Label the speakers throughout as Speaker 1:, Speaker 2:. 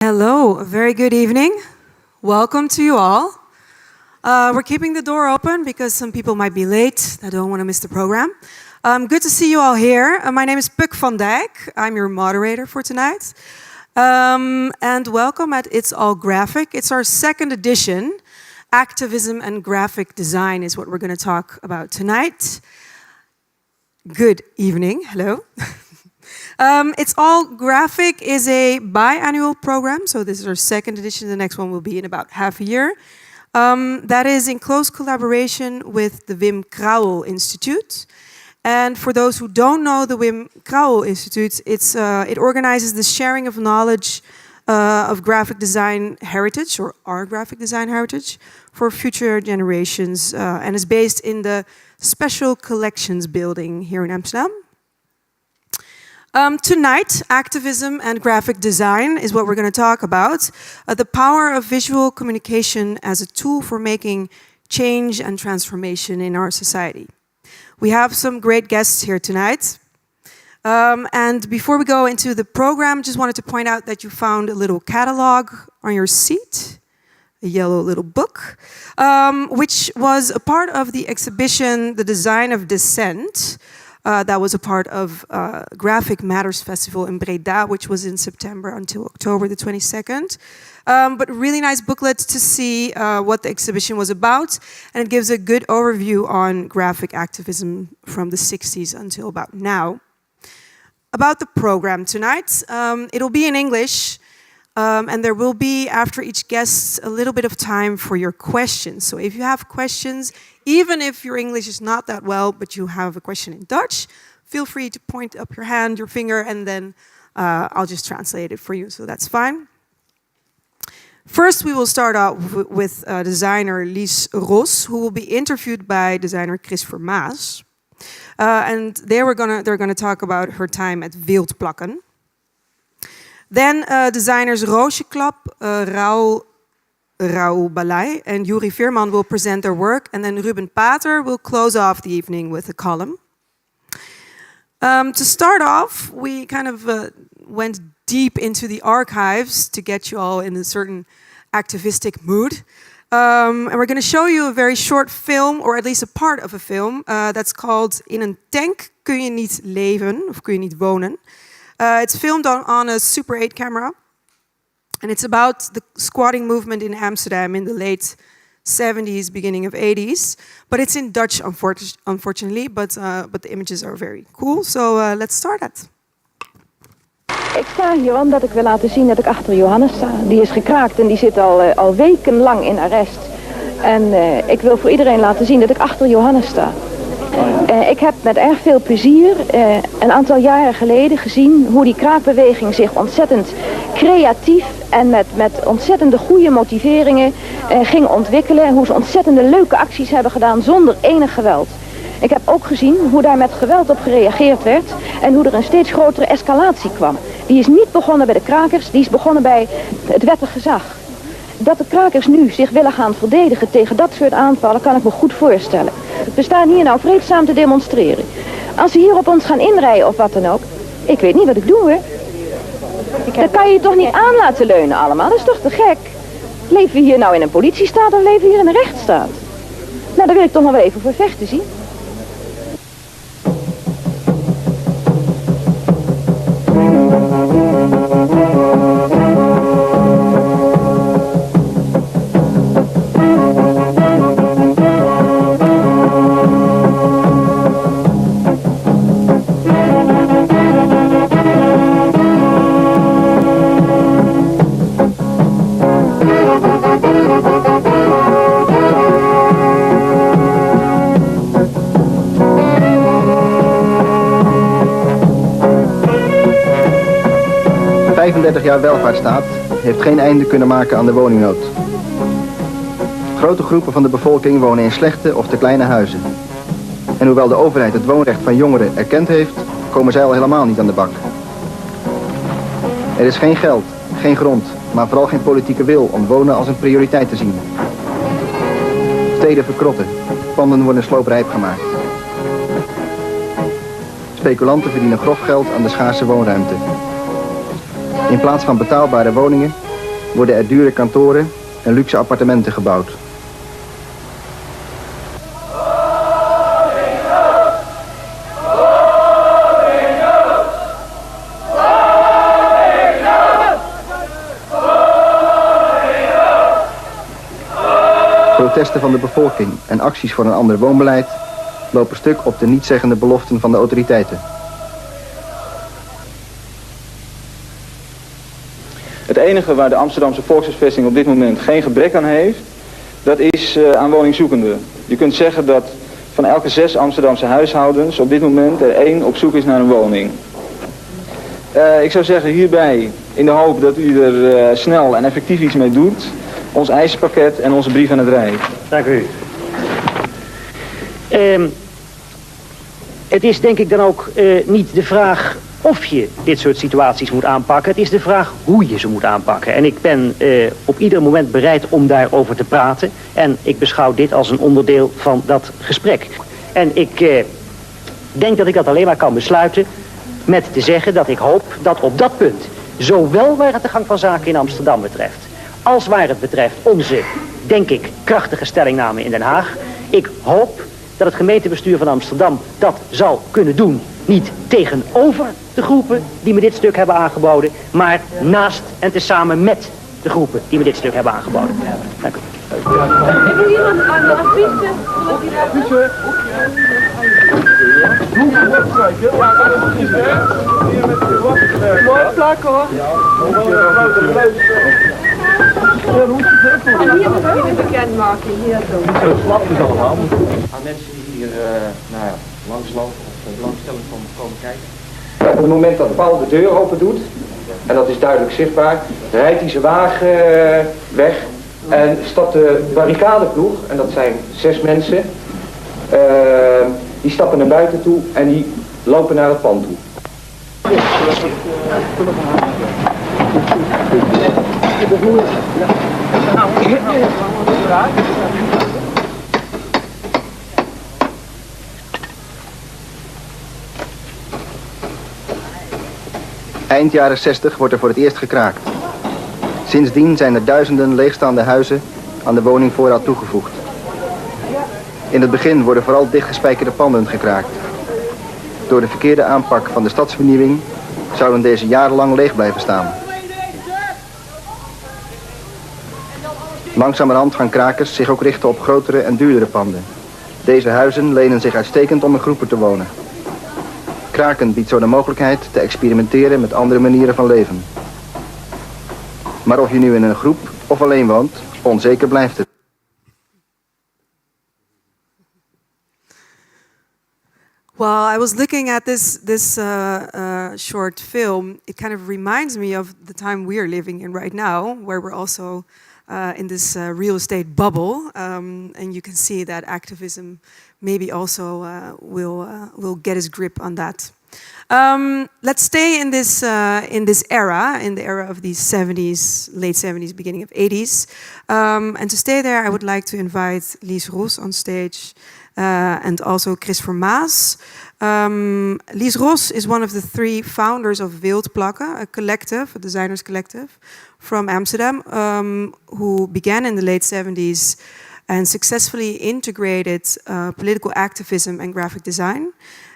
Speaker 1: Hello, a very good evening. Welcome to you all. We're keeping the door open because some people might be late. I don't want to miss the program. Good to see you all here. My name is Puk van Dijk. I'm your moderator for tonight. And welcome at It's All Graphic. It's our second edition. Activism and graphic design is what we're going to talk about tonight. Good evening. Hello. It's All Graphic is a biannual program, so this is our second edition. The next one will be in about half a year. That is in close collaboration with the Wim Krauwel Institute. And for those who don't know the Wim Krauwel Institute, it organizes the sharing of knowledge of graphic design heritage, or our graphic design heritage, for future generations, and is based in the Special Collections building here in Amsterdam. Tonight, activism and graphic design is what we're going to talk about. The power of visual communication as a tool for making change and transformation in our society. We have some great guests here tonight. And before we go into the program, just wanted to point out that you found a little catalog on your seat, a yellow little book, which was a part of the exhibition, The Design of Dissent. That was a part of Graphic Matters Festival in Breda, which was in September until October the 22nd. But really nice booklet to see what the exhibition was about. And it gives a good overview on graphic activism from the 60s until about now. About the program tonight, it'll be in English. And there will be, after each guest, a little bit of time for your questions. So if you have questions, even if your English is not that well, but you have a question in Dutch, feel free to point up your hand, your finger, and then I'll just translate it for you, so that's fine. First, we will start off with designer Lies Ros, who will be interviewed by designer Vermaas. And they're gonna talk about her time at Wildplakken. Then designers Roosje Klap, Raul Balai and Yuri Veerman will present their work, and then Ruben Pater will close off the evening with a column. To start off, we kind of went deep into the archives to get you all in a certain activistic mood. And we're going to show you a very short film, or at least a part of a film, that's called In een tank kun je niet leven, of kun je niet wonen. It's filmed on a Super 8 camera. And it's about the squatting movement in Amsterdam in the late 70s, beginning of 80s. But it's in Dutch, unfortunately. But the images are very cool. So let's start it.
Speaker 2: Ik sta hier omdat ik wil laten zien dat ik achter Johannes sta. Die is gekraakt en die zit al wekenlang in arrest. En ik wil voor iedereen laten zien dat ik achter Johannes sta. Ik heb met erg veel plezier een aantal jaren geleden gezien hoe die kraakbeweging zich ontzettend creatief en met ontzettende goede motiveringen ging ontwikkelen. En hoe ze ontzettende leuke acties hebben gedaan zonder enig geweld. Ik heb ook gezien hoe daar met geweld op gereageerd werd en hoe er een steeds grotere escalatie kwam. Die is niet begonnen bij de krakers, die is begonnen bij het wettig gezag. Dat de krakers nu zich willen gaan verdedigen tegen dat soort aanvallen kan ik me goed voorstellen. We staan hier nou vreedzaam te demonstreren. Als ze hier op ons gaan inrijden of wat dan ook, ik weet niet wat ik doe hoor. Dat kan je toch niet aan laten leunen allemaal, dat is toch te gek. Leven we hier nou in een politiestaat of leven we hier in een rechtsstaat? Nou, daar wil ik toch nog wel even voor vechten, zie.
Speaker 3: De 35 jaar welvaartsstaat heeft geen einde kunnen maken aan de woningnood. Grote groepen van de bevolking wonen in slechte of te kleine huizen. En hoewel de overheid het woonrecht van jongeren erkend heeft, komen zij al helemaal niet aan de bak. Er is geen geld, geen grond, maar vooral geen politieke wil om wonen als een prioriteit te zien. Steden verkrotten, panden worden slooprijp gemaakt. Speculanten verdienen grof geld aan de schaarse woonruimte. In plaats van betaalbare woningen worden er dure kantoren en luxe appartementen gebouwd. Protesten van de bevolking en acties voor een ander woonbeleid lopen stuk op de nietszeggende beloften van de autoriteiten.
Speaker 4: Het enige waar de Amsterdamse volkshuisvesting op dit moment geen gebrek aan heeft, dat is aan woningzoekenden. Je kunt zeggen dat van elke 6 Amsterdamse huishoudens op dit moment er 1 op zoek is naar een woning. Ik zou zeggen hierbij, in de hoop dat u er snel en effectief iets mee doet, ons eisenpakket en onze brief aan het Rijk.
Speaker 5: Dank u. Het is denk ik dan ook niet de vraag of je dit soort situaties moet aanpakken. Het is de vraag hoe je ze moet aanpakken. En ik ben op ieder moment bereid om daarover te praten. En ik beschouw dit als een onderdeel van dat gesprek. En ik denk dat ik dat alleen maar kan besluiten met te zeggen dat ik hoop dat op dat punt, zowel waar het de gang van zaken in Amsterdam betreft, als waar het betreft onze, denk ik, krachtige stellingname in Den Haag, ik hoop dat het gemeentebestuur van Amsterdam dat zal kunnen doen. Niet tegenover de groepen die me dit stuk hebben aangeboden, maar naast en tezamen met de groepen die me dit stuk hebben aangeboden. Dank u.
Speaker 2: Ik wil iemand aan de affiche. Mooi plak hoor. En hier moet je de bekendmaking, hier zo.
Speaker 4: Zo slap is allemaal. Aan mensen die hier langslopen of belangstelling van komen kijken.
Speaker 6: Op het moment dat Paul de deur open doet, en dat is duidelijk zichtbaar, rijdt hij zijn wagen weg en stapt de barricadeploeg, en dat zijn 6 mensen, die stappen naar buiten toe en die lopen naar het pand toe.
Speaker 3: Eind jaren 60 wordt er voor het eerst gekraakt. Sindsdien zijn er duizenden leegstaande huizen aan de woningvoorraad toegevoegd. In het begin worden vooral dichtgespijkerde panden gekraakt. Door de verkeerde aanpak van de stadsvernieuwing zouden deze jarenlang leeg blijven staan. Langzamerhand gaan krakers zich ook richten op grotere en duurdere panden. Deze huizen lenen zich uitstekend om in groepen te wonen. Kraken biedt zo de mogelijkheid te experimenteren met andere manieren van leven. Maar of je nu in een groep of alleen woont, onzeker blijft het.
Speaker 1: Well, I was looking at this short film. It kind of reminds me of the time we are living in right now, where we're also in this real estate bubble, and you can see that activism maybe also will get his grip on that. Let's stay in this era, in the era of these 70s, late 70s, beginning of 80s, and to stay there, I would like to invite Lies Ros on stage. And also Chris Vermaas. Lies Ros is one of the 3 founders of Wildplakken, a collective, a designers collective from Amsterdam, who began in the late 70s and successfully integrated political activism and graphic design.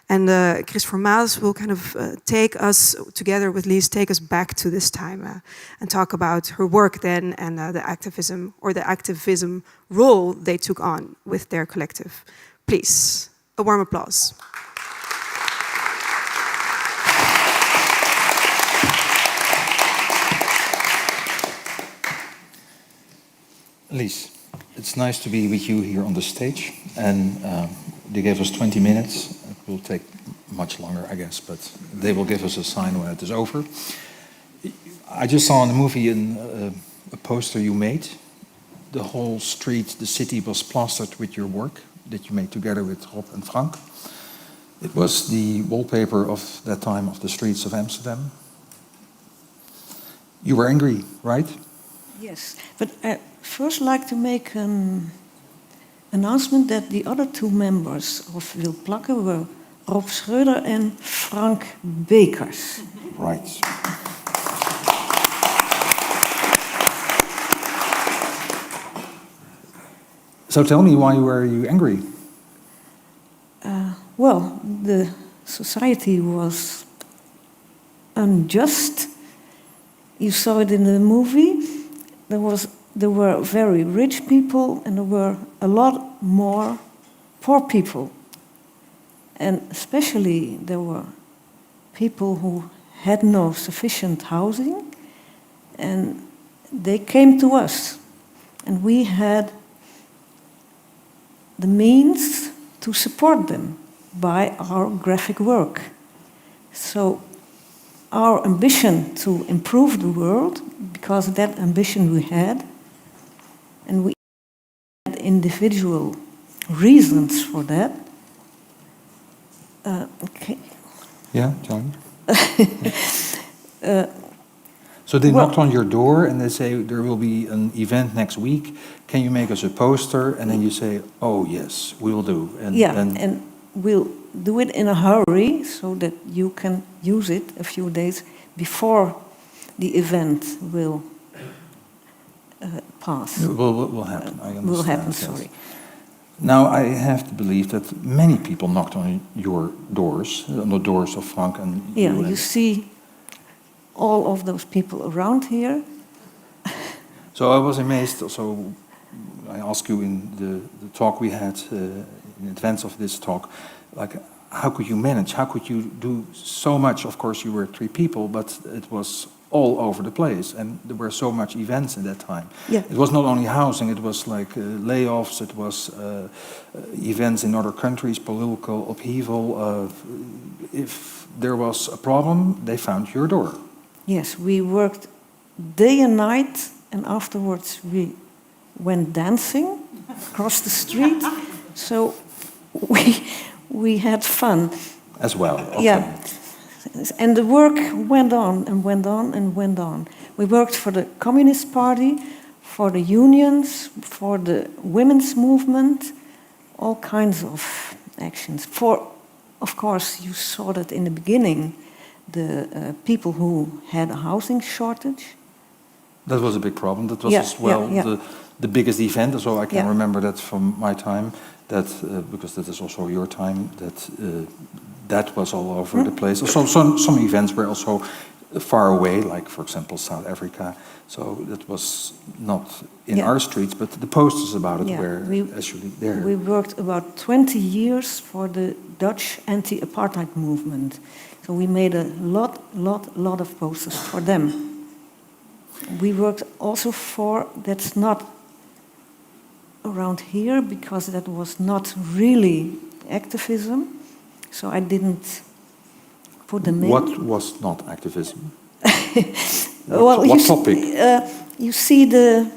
Speaker 1: And Chris Vermaas will kind of take us, together with Lies, take us back to this time and talk about her work then and the activism role they took on with their collective. Please, a warm applause.
Speaker 7: Lies, it's nice to be with you here on the stage, and they gave us 20 minutes. It will take much longer, I guess, but they will give us a sign when it is over. I just saw in the movie a poster you made. The whole street, the city was plastered with your work that you made together with Rob and Frank. It was the wallpaper of that time of the streets of Amsterdam. You were angry, right?
Speaker 8: Yes, but I first like to make an announcement that the other 2 members of Wildplakken were Rob Schreuder and Frank Bekers.
Speaker 7: Right. So tell me, why were you angry?
Speaker 8: Well, the society was unjust. You saw it in the movie. There were very rich people, and there were a lot more poor people. And especially there were people who had no sufficient housing, and they came to us, and we had the means to support them by our graphic work. So our ambition to improve the world, because of that ambition we had, and we had individual reasons for that. Okay.
Speaker 7: Yeah, John? So they knocked on your door and they say, there will be an event next week. Can you make us a poster? And then you say, oh yes, we will do. And
Speaker 8: and we'll do it in a hurry so that you can use it a few days before the event will pass.
Speaker 7: Will happen, I understand.
Speaker 8: Will happen,
Speaker 7: yes.
Speaker 8: sorry.
Speaker 7: Now, I have to believe that many people knocked on your doors, on the doors of Frank and
Speaker 8: Yeah,
Speaker 7: you.
Speaker 8: you see all of those people around here.
Speaker 7: So I was amazed. So I asked you in the talk we had in advance of this talk, like, how could you manage? How could you do so much? Of course, you were 3 people, but it was all over the place, and there were so much events in that time.
Speaker 8: Yeah.
Speaker 7: It was not only housing; it was like layoffs. It was events in other countries, political upheaval. If there was a problem, they found your door.
Speaker 8: Yes, we worked day and night, and afterwards we went dancing across the street. So we had fun.
Speaker 7: As well. Okay.
Speaker 8: Yeah. And the work went on and went on and went on. We worked for the Communist Party, for the unions, for the women's movement, all kinds of actions. Of course, you saw that in the beginning, the people who had a housing shortage.
Speaker 7: That was a big problem. That was as well the biggest event. So I can remember that from my time. That because that is also your time. That was all over the place. So some events were also far away, like for example South Africa. So that was not in our streets, but the posters about it were actually there.
Speaker 8: We worked about 20 years for the Dutch anti-apartheid movement. So we made a lot of posters for them. We worked also for, that's not around here, because that was not really activism. So I didn't put them in.
Speaker 7: What was not activism?
Speaker 8: What
Speaker 7: topic?
Speaker 8: You see the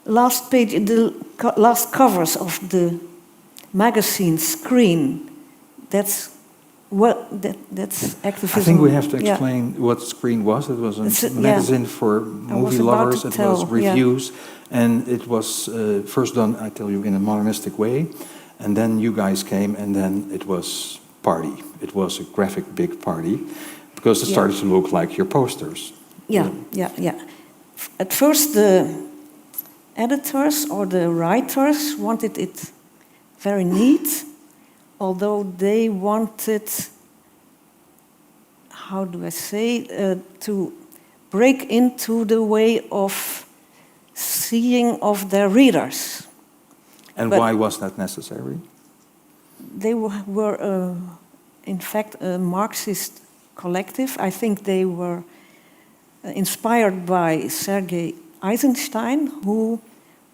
Speaker 8: last page, the last covers of the magazine Screen. That's activism.
Speaker 7: I think we have to explain what Screen was. It was a magazine for movie lovers. It was reviews, and it was first done, I tell you, in a modernistic way. And then you guys came, and then it was party. It was a graphic big party, because it started to look like your posters.
Speaker 8: Yeah. At first, the editors or the writers wanted it very neat, although they wanted, how do I say, to break into the way of seeing of their readers.
Speaker 7: And why was that necessary?
Speaker 8: They were in fact, a Marxist collective. I think they were inspired by Sergei Eisenstein, who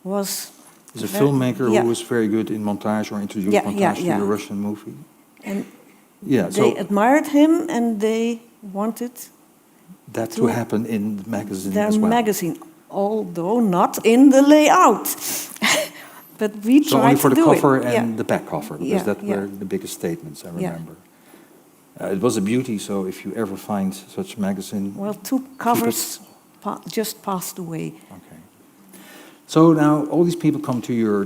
Speaker 8: was...
Speaker 7: He's a filmmaker who was very good in montage, or introduced montage to the Russian movie.
Speaker 8: And
Speaker 7: so
Speaker 8: they admired him, and they wanted
Speaker 7: that to happen in the magazine
Speaker 8: their
Speaker 7: as well.
Speaker 8: magazine, although not in the layout. But we tried
Speaker 7: only for
Speaker 8: to
Speaker 7: the
Speaker 8: do
Speaker 7: cover
Speaker 8: it.
Speaker 7: and the back cover, because that were the biggest statements, I remember. It was a beauty, so if you ever find such a magazine...
Speaker 8: Well, 2 covers just passed away.
Speaker 7: Okay. So now all these people come to your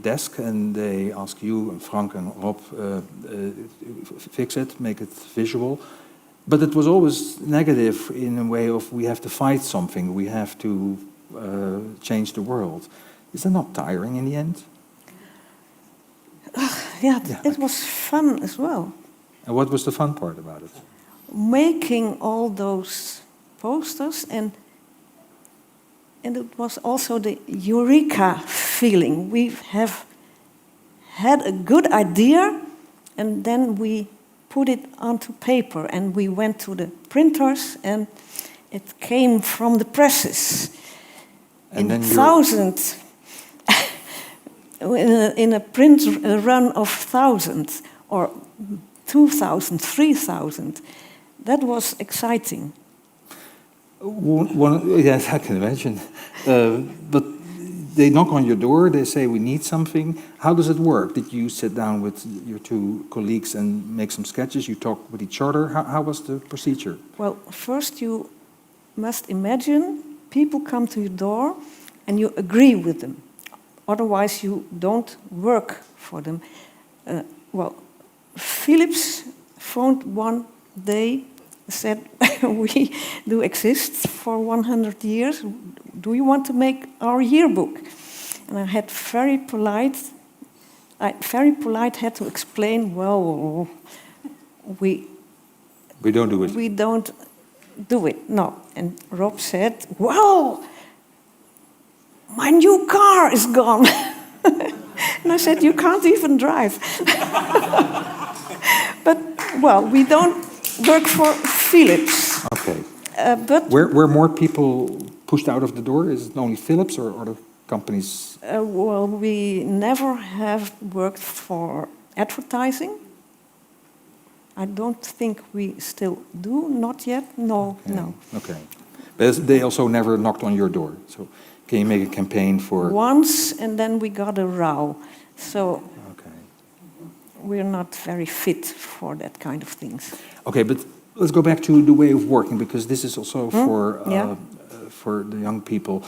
Speaker 7: desk and they ask you, and Frank and Rob, fix it, make it visual. But it was always negative in a way of, we have to fight something, we have to change the world. Is that not tiring in the end?
Speaker 8: It was fun as well.
Speaker 7: And what was the fun part about it?
Speaker 8: Making all those posters, and it was also the eureka feeling. We have had a good idea, and then we put it onto paper, and we went to the printers, and it came from the presses.
Speaker 7: And then
Speaker 8: thousands, in a print run of thousands, or 2,000, 3,000. That was exciting.
Speaker 7: Yes, I can imagine. But they knock on your door, they say, we need something. How does it work? Did you sit down with your two colleagues and make some sketches? You talk with each other? How was the procedure?
Speaker 8: Well, first you must imagine people come to your door and you agree with them. Otherwise you don't work for them. Philips phoned one day, said, we do exist for 100 years. Do you want to make our yearbook? And I had very polite had to explain, well, we
Speaker 7: don't do it.
Speaker 8: We don't do it, no. And Rob said, well, my new car is gone. And I said, you can't even drive. But, well, we don't work for Philips.
Speaker 7: Okay.
Speaker 8: But
Speaker 7: were more people pushed out of the door? Is it only Philips or other companies?
Speaker 8: Well, we never have worked for advertising. I don't think we still do, not yet. No,
Speaker 7: okay.
Speaker 8: No.
Speaker 7: Okay. But they also never knocked on your door. So can you make a campaign for...
Speaker 8: Once, and then we got a row. So
Speaker 7: okay.
Speaker 8: We're not very fit for that kind of things.
Speaker 7: Okay, but let's go back to the way of working, because this is also for the young people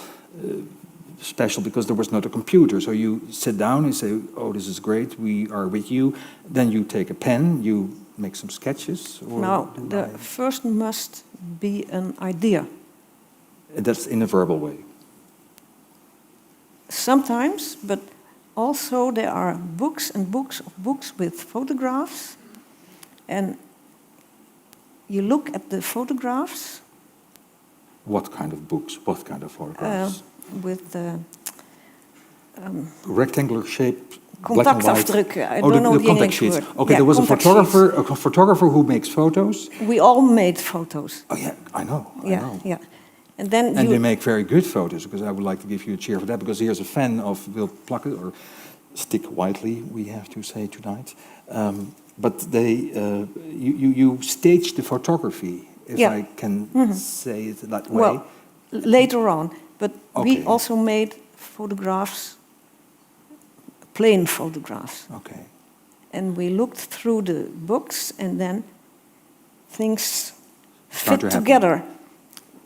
Speaker 7: special, because there was not a computer. So you sit down and say, oh, this is great, we are with you. Then you take a pen, you make some sketches? Or
Speaker 8: no, the first must be an idea.
Speaker 7: That's in a verbal way?
Speaker 8: Sometimes, but also there are books and books of books with photographs. And you look at the photographs.
Speaker 7: What kind of books? What kind of photographs?
Speaker 8: With the...
Speaker 7: rectangular shape,
Speaker 8: contactafdrukken. I don't know
Speaker 7: the
Speaker 8: the
Speaker 7: contact
Speaker 8: English
Speaker 7: sheets.
Speaker 8: word.
Speaker 7: Okay,
Speaker 8: Yeah,
Speaker 7: there was a photographer who makes photos.
Speaker 8: We all made photos.
Speaker 7: Oh yeah, I know.
Speaker 8: Yeah. And then
Speaker 7: they make very good photos, because I would like to give you a cheer for that, because here's a fan of Will Pluckett, or Stick Whiteley, we have to say tonight. But you stage the photography, if I can say it that way.
Speaker 8: Well, later on. But
Speaker 7: okay.
Speaker 8: We also made photographs, plain photographs.
Speaker 7: Okay.
Speaker 8: And we looked through the books, and then things fit together.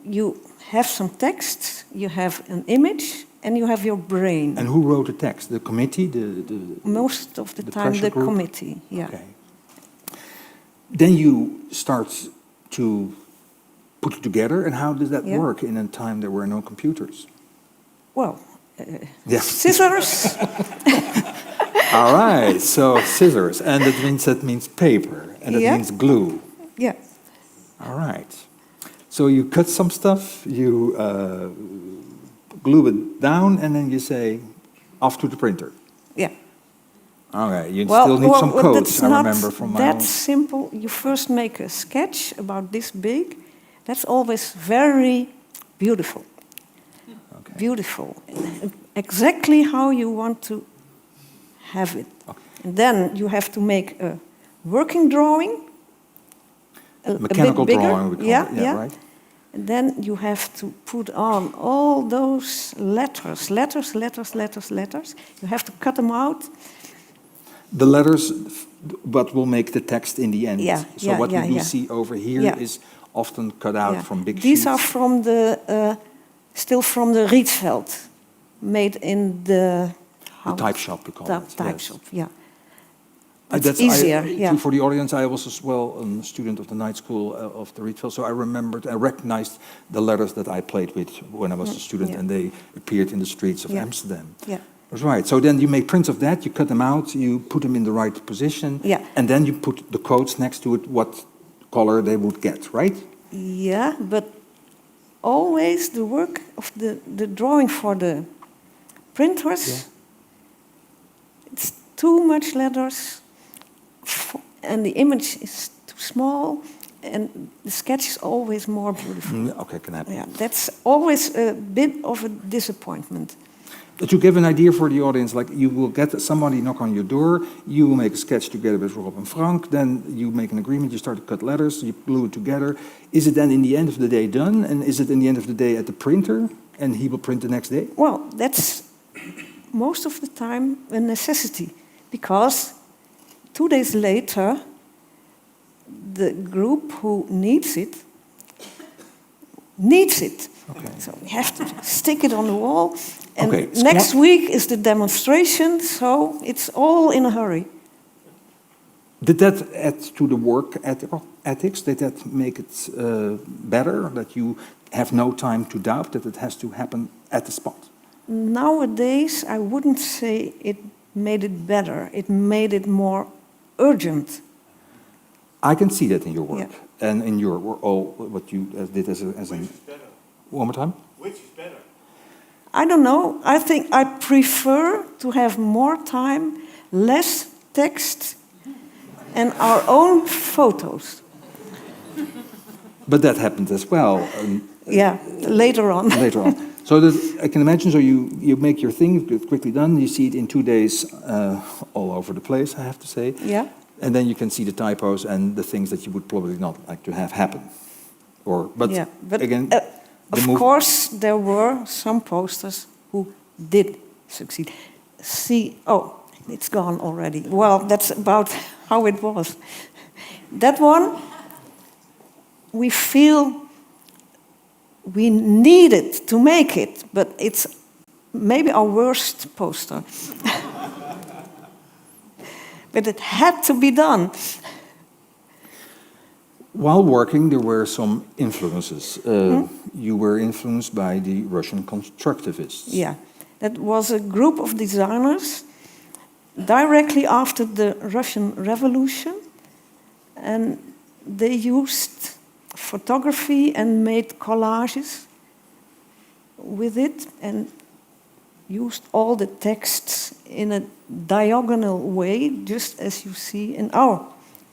Speaker 8: You have some text, you have an image, and you have your brain.
Speaker 7: And who wrote the text? The committee?
Speaker 8: Most of the time the committee, yeah.
Speaker 7: Okay. Then you start to put it together, and how does that work in a time there were no computers?
Speaker 8: Well, scissors.
Speaker 7: All right, so scissors, and that means paper, and that means glue.
Speaker 8: Yeah.
Speaker 7: All right. So you cut some stuff, you glue it down, and then you say, off to the printer.
Speaker 8: Yeah.
Speaker 7: All right, you still need some codes, I remember from my own.
Speaker 8: That's simple. You first make a sketch about this big. That's always very beautiful. Okay. Beautiful. Exactly how you want to have it. Okay. And then you have to make a working drawing.
Speaker 7: Mechanical
Speaker 8: a bit bigger.
Speaker 7: Drawing, we call it. Yeah, right.
Speaker 8: And then you have to put on all those letters. You have to cut them out.
Speaker 7: The letters, but will make the text in the end.
Speaker 8: Yeah,
Speaker 7: so what you see over here is often cut out from big sheets.
Speaker 8: These are from the still from the Rietveld, made in the
Speaker 7: type shop, we call it.
Speaker 8: Type shop, yeah. It's easier, yeah.
Speaker 7: For the audience, I was as well a student of the night school of the Rietveld, so I remembered and recognized the letters that I played with when I was a student, and they appeared in the streets of Amsterdam.
Speaker 8: Yeah.
Speaker 7: That's right. So then you make prints of that, you cut them out, you put them in the right position, and then you put the quotes next to it, what color they would get, right?
Speaker 8: Yeah, but always the work of the drawing for the printers, it's too much letters, and the image is too small, and the sketch is always more beautiful.
Speaker 7: Okay, can happen.
Speaker 8: Yeah, that's always a bit of a disappointment.
Speaker 7: To give an idea for the audience, like you will get somebody knock on your door, you will make a sketch together with Rob and Frank, then you make an agreement, you start to cut letters, you glue it together. Is it then in the end of the day done? And is it in the end of the day at the printer? And he will print the next day?
Speaker 8: Well, that's most of the time a necessity, because 2 days later, the group who needs it. Okay. So we have to stick it on the wall. And next week is the demonstration, so it's all in a hurry.
Speaker 7: Did that add to the work ethics? Did that make it better, that you have no time to doubt, that it has to happen at the spot?
Speaker 8: Nowadays, I wouldn't say it made it better. It made it more urgent.
Speaker 7: I can see that in your work, and in your what you did as an... Which is better? One more time?
Speaker 9: Which is better?
Speaker 8: I don't know. I think I prefer to have more time, less text, and our own photos.
Speaker 7: But that happened as well.
Speaker 8: Later on.
Speaker 7: Later on. So I can imagine, so you make your thing, it's quickly done, you see it in 2 days all over the place, I have to say.
Speaker 8: Yeah.
Speaker 7: And then you can see the typos and the things that you would probably not like to have happen. But again...
Speaker 8: Of course, there were some posters who did succeed. It's gone already. Well, that's about how it was. That one, we feel we needed to make it, but it's maybe our worst poster. But it had to be done.
Speaker 7: While working, there were some influences. You were influenced by the Russian constructivists.
Speaker 8: Yeah, that was a group of designers directly after the Russian Revolution. And they used photography and made collages with it and used all the texts in a diagonal way, just as you see in our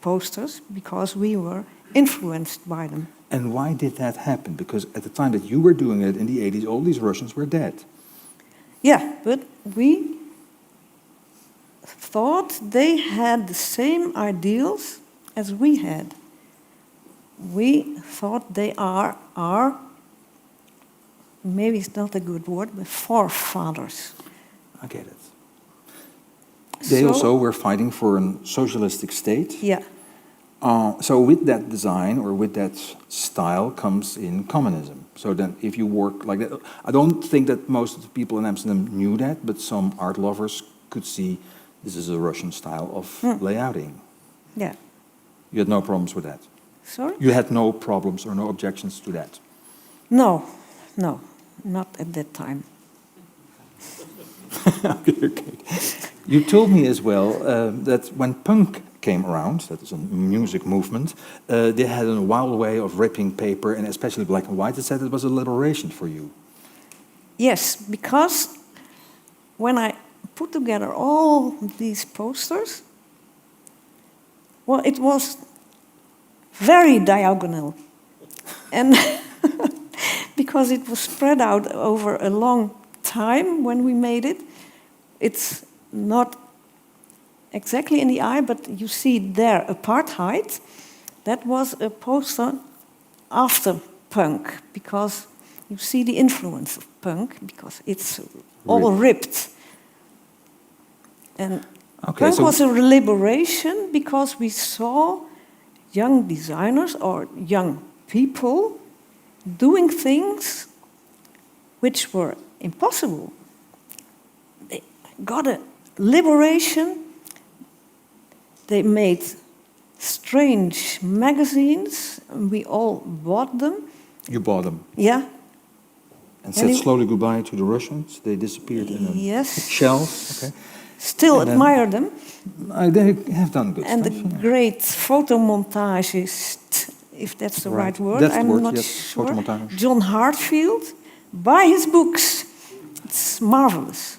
Speaker 8: posters, because we were influenced by them.
Speaker 7: And why did that happen? Because at the time that you were doing it in the 80s, all these Russians were dead.
Speaker 8: Yeah, but we thought they had the same ideals as we had. We thought they are our, maybe it's not a good word, but forefathers.
Speaker 7: I get it. They also were fighting for a socialistic state.
Speaker 8: Yeah.
Speaker 7: So with that design or with that style comes in communism. So then if you work like that, I don't think that most of the people in Amsterdam knew that, but some art lovers could see this is a Russian style of layouting.
Speaker 8: Yeah.
Speaker 7: You had no problems with that?
Speaker 8: Sorry?
Speaker 7: You had no problems or no objections to that?
Speaker 8: No, not at that time.
Speaker 7: Okay. You told me as well that when punk came around, that is a music movement, they had a wild way of ripping paper, and especially black and white. They said it was a liberation for you.
Speaker 8: Yes, because when I put together all these posters, well, it was very diagonal. And because it was spread out over a long time when we made it, it's not exactly in the eye, but you see there apartheid. That was a poster after punk, because you see the influence of punk, because it's all ripped. And punk was a liberation because we saw young designers or young people doing things which were impossible. They got a liberation They made strange magazines, and we all bought them.
Speaker 7: You bought them
Speaker 8: Yeah,
Speaker 7: and said slowly goodbye to the Russians. They disappeared in a
Speaker 8: yes.
Speaker 7: shelf. Okay.
Speaker 8: Still
Speaker 7: And then-
Speaker 8: admire them.
Speaker 7: They have done good
Speaker 8: And
Speaker 7: stuff.
Speaker 8: the great photomontages, if that's the right word,
Speaker 7: That's the
Speaker 8: I'm
Speaker 7: word,
Speaker 8: not
Speaker 7: yes,
Speaker 8: sure.
Speaker 7: photomontage.
Speaker 8: John Hartfield, buy his books. It's marvelous.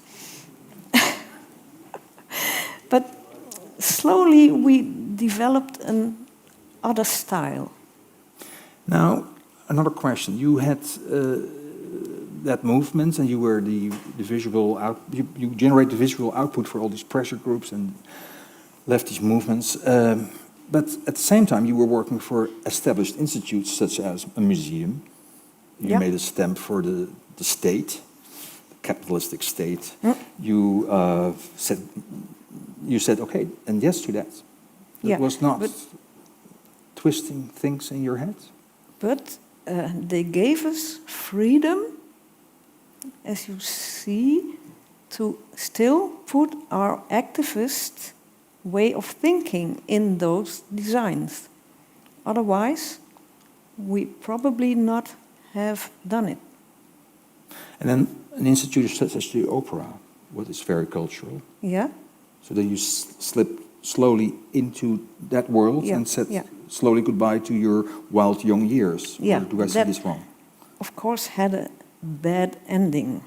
Speaker 8: But slowly we developed an other style.
Speaker 7: Now, another question. You had that movement, and you were the visual out. You generate the visual output for all these pressure groups and leftist movements. But at the same time, you were working for established institutes such as a museum. You made a stamp for the state, the capitalistic state. You said okay and yes to that. It was not twisting things in your head.
Speaker 8: But they gave us freedom, as you see, to still put our activist way of thinking in those designs. Otherwise, we probably not have done it.
Speaker 7: And then an institute such as the opera, what is very cultural.
Speaker 8: Yeah?
Speaker 7: So then you slip slowly into that world and said slowly goodbye to your wild young years.
Speaker 8: Yeah.
Speaker 7: Or do I see this wrong?
Speaker 8: Of course, had a bad ending.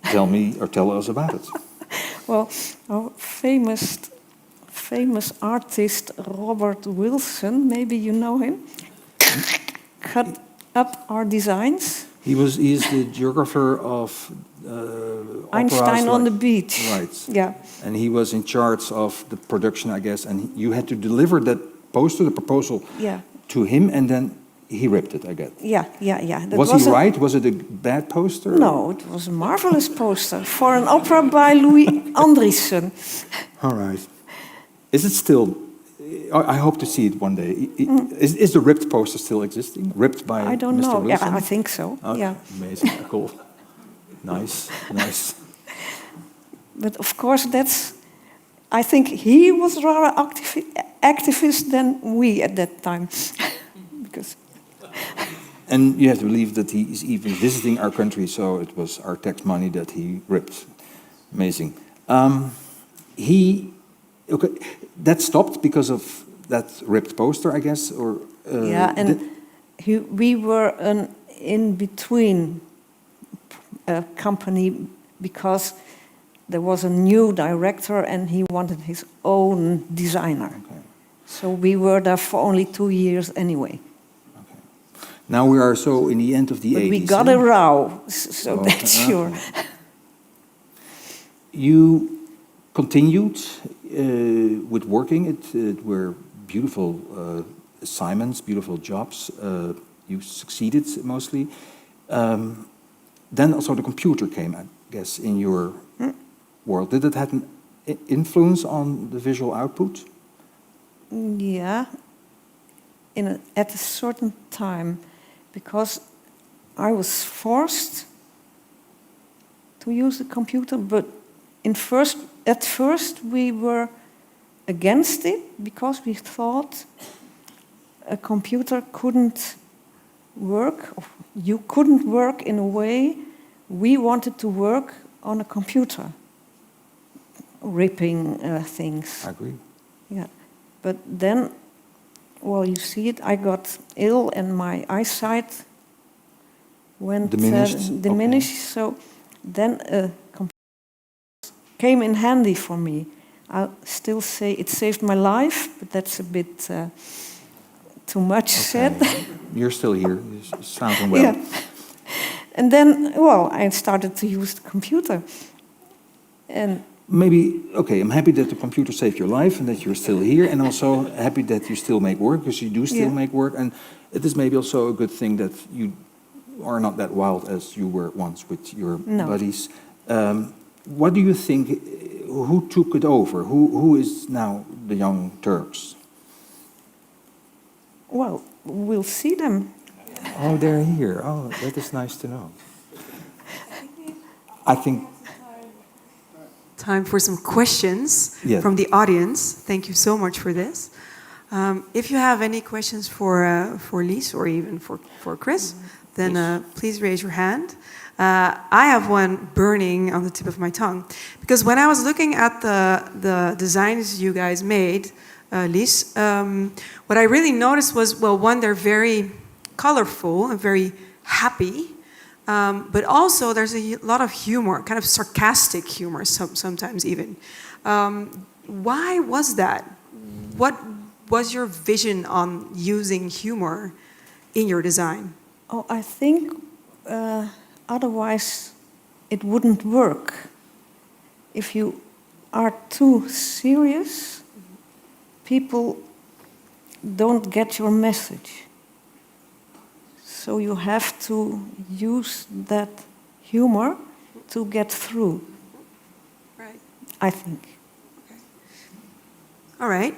Speaker 7: Tell me or tell us about it.
Speaker 8: Well, our famous artist Robert Wilson, maybe you know him, cut up our designs.
Speaker 7: He is the geographer of
Speaker 8: Einstein on
Speaker 7: like,
Speaker 8: the Beach.
Speaker 7: Right.
Speaker 8: Yeah.
Speaker 7: And he was in charge of the production, I guess, and you had to deliver that poster, the proposal, to him, and then he ripped it, I guess.
Speaker 8: Yeah. That
Speaker 7: was he right? Was it a bad poster?
Speaker 8: No, it was a marvelous poster for an opera by Louis Andriessen.
Speaker 7: All right. Is it still... I hope to see it one day. Is the ripped poster still existing? Ripped by
Speaker 8: I don't
Speaker 7: Mr.
Speaker 8: know.
Speaker 7: Wilson?
Speaker 8: Yeah, I think so.
Speaker 7: Okay.
Speaker 8: Yeah.
Speaker 7: Amazing. Cool. Nice.
Speaker 8: But of course, I think he was rather activist than we at that time. Because.
Speaker 7: And you have to believe that he is even visiting our country, so it was our tax money that he ripped. Amazing. That stopped because of that ripped poster, I guess, or
Speaker 8: we were an in-between company because there was a new director and he wanted his own designer.
Speaker 7: Okay.
Speaker 8: So we were there for only 2 years anyway.
Speaker 7: Okay. Now we are so in the end of the 80s.
Speaker 8: We got a row, so that's sure.
Speaker 7: You continued with working. It were beautiful assignments, beautiful jobs. You succeeded mostly. Then also the computer came, I guess, in your world. Did it have an influence on the visual output?
Speaker 8: Yeah, at a certain time, because I was forced to use the computer, but at first we were against it because we thought a computer couldn't work, or you couldn't work in a way we wanted to work on a computer, ripping things.
Speaker 7: I agree.
Speaker 8: Yeah, but then, well, you see it, I got ill and my eyesight went diminished. So then a computer came in handy for me. I'll still say it saved my life, but that's a bit too much said.
Speaker 7: You're still here. You're sounding well.
Speaker 8: Yeah. And then, well, I started to use the computer. And
Speaker 7: maybe, okay, I'm happy that the computer saved your life and that you're still here, and also happy that you still make work, because you do still make work. And it is maybe also a good thing that you are not that wild as you were once with your buddies. What do you think, who took it over? Who is now the young Turks?
Speaker 8: Well, we'll see them.
Speaker 7: Oh, they're here. Oh, that is nice to know. I think
Speaker 1: time for some questions from the audience. Thank you so much for this. If you have any questions for Lies or even for Chris, then please raise your hand. I have one burning on the tip of my tongue. Because when I was looking at the designs you guys made, Lies, what I really noticed was, well, one, they're very colorful and very happy. But also there's a lot of humor, kind of sarcastic humor sometimes even. Why was that? What was your vision on using humor in your design?
Speaker 8: Oh, I think otherwise it wouldn't work. If you are too serious, people don't get your message. So you have to use that humor to get through.
Speaker 1: Right.
Speaker 8: I think.
Speaker 1: Okay. All right.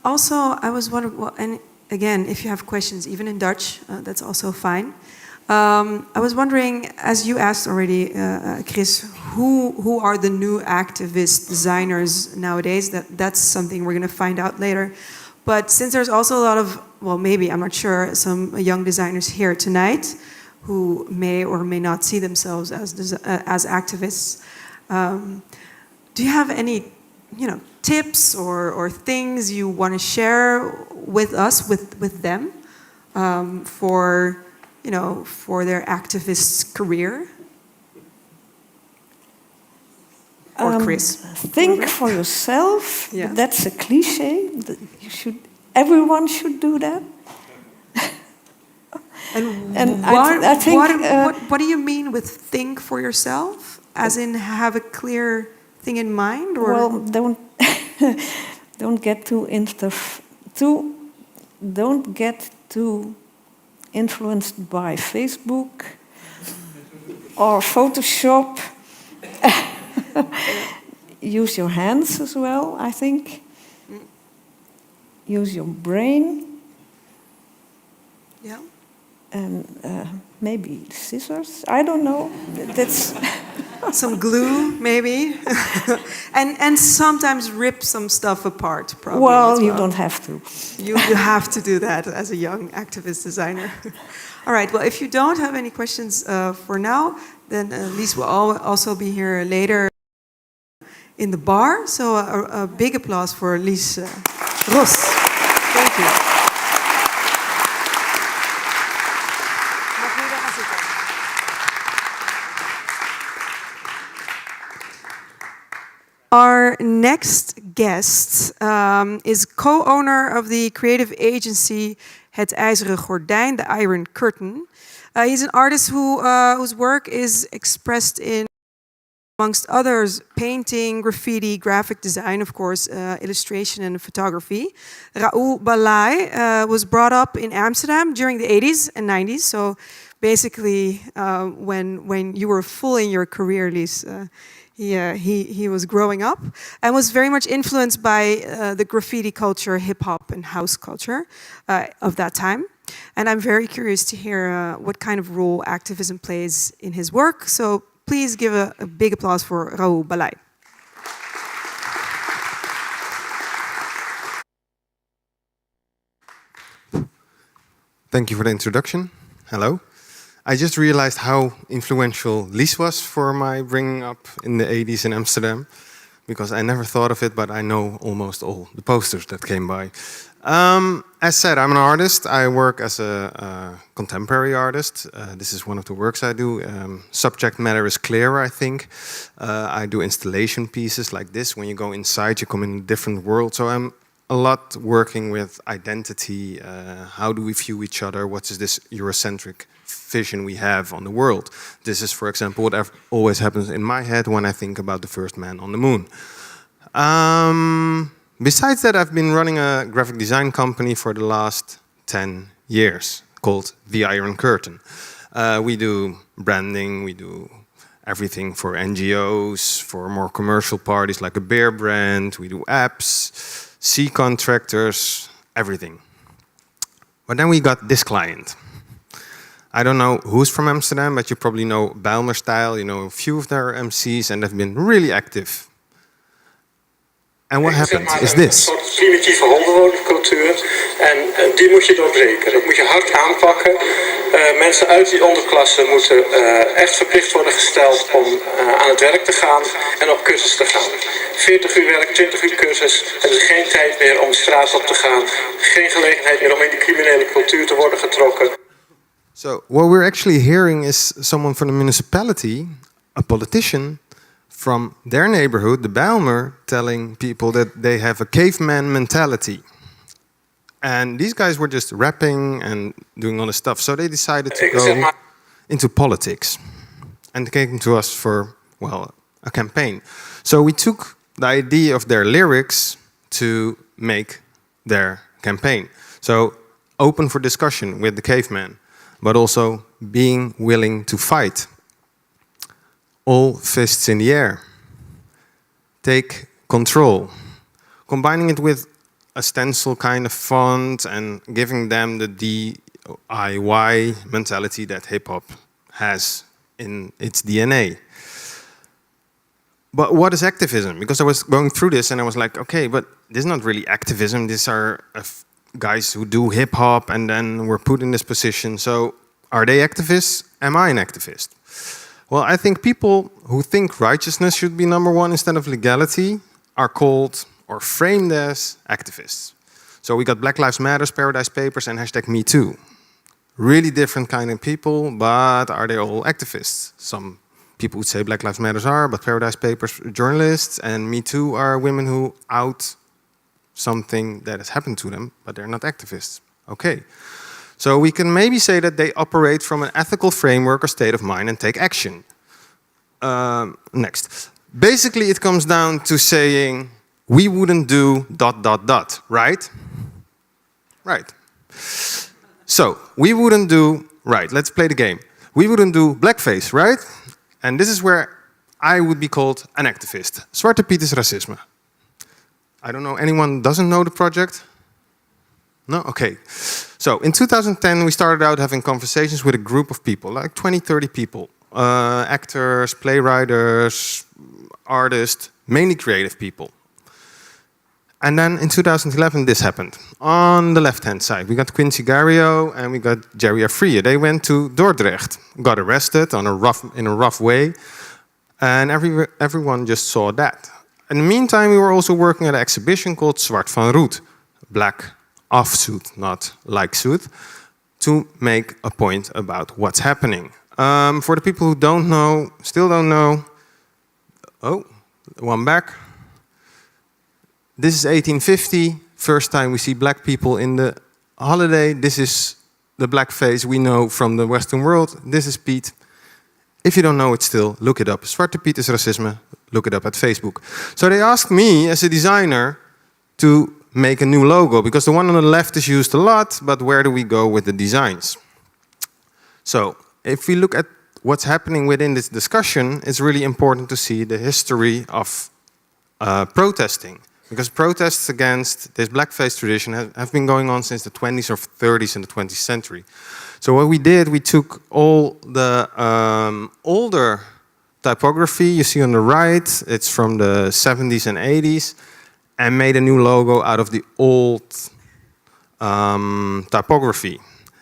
Speaker 1: Also, I was wondering, well, and again, if you have questions, even in Dutch, that's also fine. I was wondering, as you asked already, Chris, who are the new activist designers nowadays? That's something we're going to find out later. But since there's also a lot of, well, maybe, I'm not sure, some young designers here tonight who may or may not see themselves as activists, do you have any, tips or things you want to share with us, with them, for their activist career? Or Chris?
Speaker 8: Think for yourself.
Speaker 1: Yeah.
Speaker 8: That's a cliche. Everyone should do that.
Speaker 1: And
Speaker 8: I think,
Speaker 1: what do you mean with think for yourself? As in have a clear thing in mind, or
Speaker 8: well, don't get too influenced by Facebook or Photoshop. Use your hands as well, I think. Use your brain.
Speaker 1: Yeah.
Speaker 8: And maybe scissors. I don't know. That's
Speaker 1: some glue, maybe, and sometimes rip some stuff apart. Probably.
Speaker 8: Well, you don't have to.
Speaker 1: You have to do that as a young activist designer. All right. Well, if you don't have any questions for now, then Lies will also be here later in the bar. So a big applause for Lies Ros. Thank you. Our next guest is co-owner of the creative agency Het IJzeren Gordijn, the Iron Curtain. He's an artist whose work is expressed in, amongst others, painting, graffiti, graphic design, of course, illustration and photography. Raul Balai was brought up in Amsterdam during the 80s and 90s. So basically, when you were full in your career, Lies, he was growing up and was very much influenced by the graffiti culture, hip-hop and house culture of that time. And I'm very curious to hear what kind of role activism plays in his work. So please give a big applause for Raul Balai.
Speaker 9: Thank you for the introduction. Hello. I just realized how influential Lies was for my bringing up in the 80s in Amsterdam, because I never thought of it, but I know almost all the posters that came by. As said, I'm an artist. I work as a contemporary artist. This is one of the works I do. Subject matter is clearer, I think. I do installation pieces like this. When you go inside, you come in a different world. So I'm a lot working with identity. How do we view each other? What is this Eurocentric vision we have on the world? This is, for example, what always happens in my head when I think about the first man on the moon. Besides that, I've been running a graphic design company for the last 10 years called The Iron Curtain. We do branding, we do everything for NGOs, for more commercial parties like a beer brand, we do apps, sea contractors, everything. But then we got this client. I don't know who's from Amsterdam, but you probably know Bijlmer Style. You know a few of their MCs, and they've been really active. And what happened is this.
Speaker 10: Een soort primitieve hondencultuur en die moet je doorbreken. Dat moet je hard aanpakken. Mensen uit die onderklasse moeten echt verplicht worden gesteld om aan het werk te gaan en op cursus te gaan. 40 uur werk, 20 uur cursus. Er is geen tijd meer om de straat op te gaan. Geen gelegenheid meer om in die criminele cultuur te worden getrokken.
Speaker 9: So what we're actually hearing is someone from the municipality, a politician, from their neighborhood, the Bijlmer, telling people that they have a caveman mentality. And these guys were just rapping and doing all this stuff. So they decided to go into politics. And they came to us for, well, a campaign. So we took the idea of their lyrics to make their campaign. So open for discussion with the caveman, but also being willing to fight. All fists in the air. Take control. Combining it with a stencil kind of font and giving them the DIY mentality that hip-hop has in its DNA. But what is activism? Because I was going through this and I was like, okay, but this is not really activism. These are guys who do hip-hop and then were put in this position. So are they activists? Am I an activist? Well, I think people who think righteousness should be number one instead of legality are called or framed as activists. So we got Black Lives Matter, Paradise Papers, and #MeToo. Really different kind of people, but are they all activists? Some people would say Black Lives Matter are, but Paradise Papers journalists, and MeToo are women who out something that has happened to them, but they're not activists. Okay. So we can maybe say that they operate from an ethical framework or state of mind and take action. Next. Basically, it comes down to saying, we wouldn't do ... right? Right. So, we wouldn't do, right, let's play the game. We wouldn't do blackface, right? And this is where I would be called an activist. Zwarte Piet is racisme. I don't know, anyone doesn't know the project? No? Okay. So in 2010, we started out having conversations with a group of people, like 20, 30 people. Actors, playwrights, artists, mainly creative people. And then in 2011, this happened. On the left-hand side, we got Quincy Gario and we got Jerry Afriye. They went to Dordrecht, got arrested in a rough way, and everyone just saw that. In the meantime, we were also working at an exhibition called Zwart van Roet, black offsuit, not like suit, to make a point about what's happening. For the people who don't know, still don't know, oh, one back. This is 1850, first time we see black people in the holiday. This is the blackface we know from the Western world. This is Piet. If you don't know it still, look it up. Zwarte Piet is racisme, look it up at Facebook. So they asked me as a designer to make a new logo, because the one on the left is used a lot, but where do we go with the designs? So, if we look at what's happening within this discussion, it's really important to see the history of protesting. Because protests against this blackface tradition have been going on since the 20s or 30s in the 20th century. So what we did, we took all the older typography you see on the right, it's from the 70s and 80s, and made a new logo out of the old typography.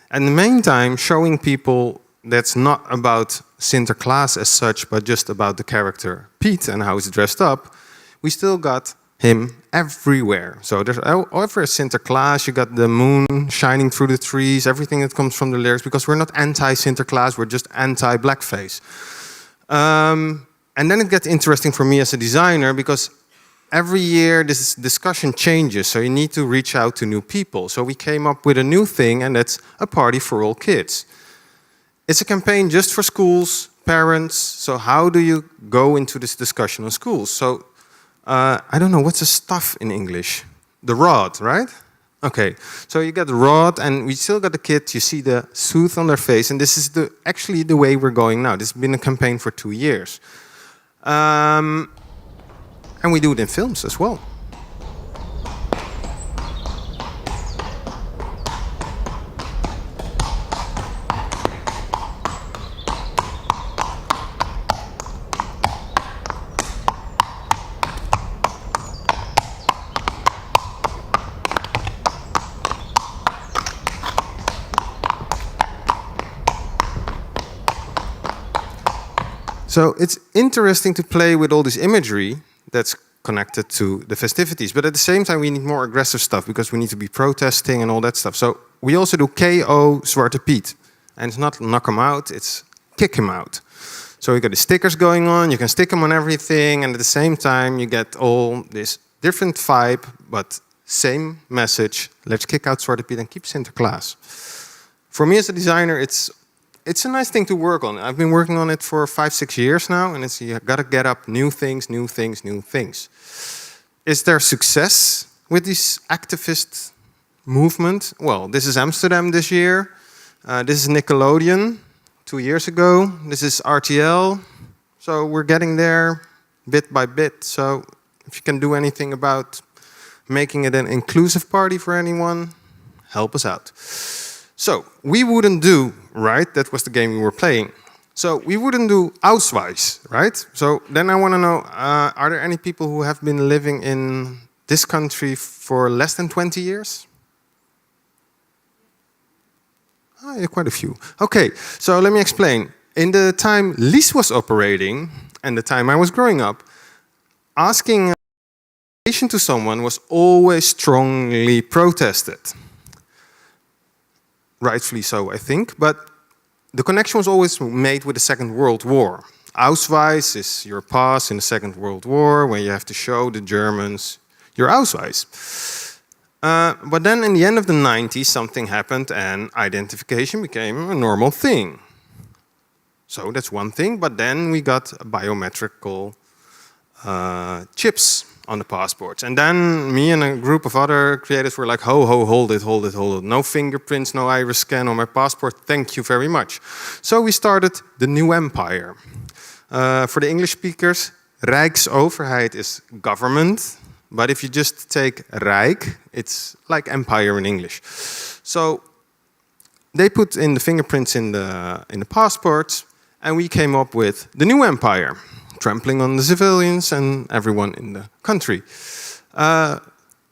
Speaker 9: And in the meantime, showing people that's not about Sinterklaas as such, but just about the character Piet and how he's dressed up, we still got him everywhere. So there's over Sinterklaas, you got the moon shining through the trees, everything that comes from the lyrics, because we're not anti-Sinterklaas, we're just anti-blackface. And then it gets interesting for me as a designer, because every year this discussion changes, so you need to reach out to new people. So we came up with a new thing, and that's a party for all kids. It's a campaign just for schools, parents, so how do you go into this discussion on schools? So, I don't know, what's the stuff in English? The rod, right? Okay, so you got the rod, and we still got the kids, you see the soothe on their face, and this is actually the way we're going now. This has been a campaign for 2 years. And we do it in films as well. So it's interesting to play with all this imagery that's connected to the festivities. But at the same time, we need more aggressive stuff because we need to be protesting and all that stuff. So we also do KO Zwarte Piet. And it's not knock him out, it's kick him out. So we got the stickers going on, you can stick them on everything, and at the same time you get all this different vibe, but same message. Let's kick out Zwarte Piet and keep Sinterklaas. For me as a designer, it's a nice thing to work on. I've been working on it for 5-6 years now, and you gotta get up new things, new things, new things. Is there success with this activist movement? Well, this is Amsterdam this year. This is Nickelodeon 2 years ago. This is RTL. So we're getting there bit by bit. So if you can do anything about making it an inclusive party for anyone, help us out. So we wouldn't do, right? That was the game we were playing. So we wouldn't do Ausweis, right? So then I want to know, are there any people who have been living in this country for less than 20 years? Oh, yeah, quite a few. Okay, so let me explain. In the time Lies was operating, and the time I was growing up, asking information to someone was always strongly protested. Rightfully so, I think, but the connection was always made with the Second World War. Ausweis is your pass in the Second World War, where you have to show the Germans your Ausweis. But then in the end of the 90s, something happened and identification became a normal thing. So that's one thing, but then we got biometrical chips on the passports. And then me and a group of other creators were like, ho, ho, hold it. No fingerprints, no iris scan on my passport, thank you very much. So we started the new empire. For the English speakers, Rijksoverheid is government. But if you just take Rijk, it's like empire in English. So they put in the fingerprints in the passports, and we came up with the new empire, trampling on the civilians and everyone in the country.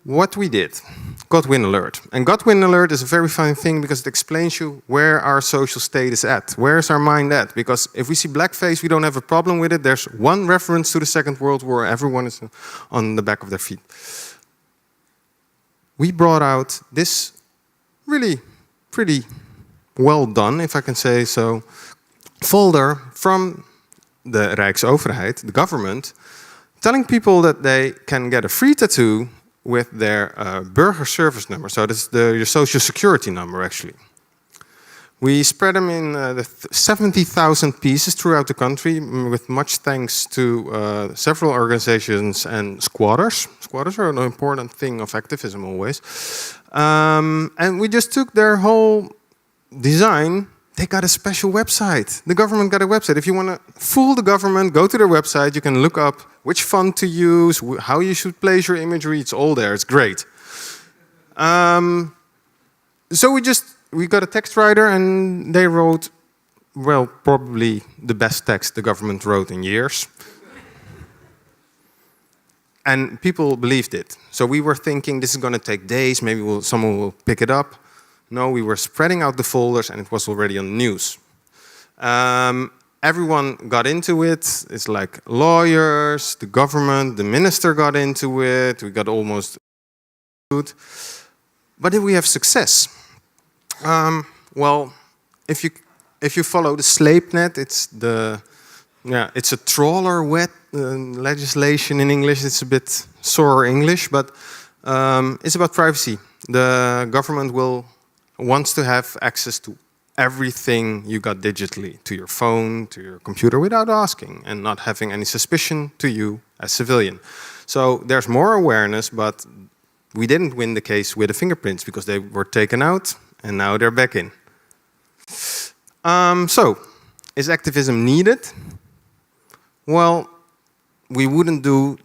Speaker 9: What we did, Godwin Alert. And Godwin Alert is a very funny thing because it explains you where our social state is at. Where is our mind at? Because if we see blackface, we don't have a problem with it. There's one reference to the Second World War. Everyone is on the back of their feet. We brought out this really pretty well done, if I can say so, folder from the Rijksoverheid, the government, telling people that they can get a free tattoo with their burger service number. So that's your social security number, actually. We spread them in 70,000 pieces throughout the country, with much thanks to several organizations and squatters. Squatters are an important thing of activism always. And we just took their whole design. They got a special website. The government got a website. If you want to fool the government, go to their website. You can look up which font to use, how you should place your imagery. It's all there. It's great. So we got a text writer, and they wrote, well, probably the best text the government wrote in years. And people believed it. So we were thinking this is going to take days. Maybe someone will pick it up. No, we were spreading out the folders, and it was already on the news. Everyone got into it. It's like lawyers, the government, the minister got into it. We got almost good. But did we have success? Well, if you follow the SleepNet, it's a trawler wet legislation in English. It's a bit sore English, but it's about privacy. The government wants to have access to everything you got digitally, to your phone, to your computer, without asking, and not having any suspicion to you as civilian. So there's more awareness, but we didn't win the case with the fingerprints because they were taken out, and now they're back in. So, is activism needed? Well, we wouldn't do ...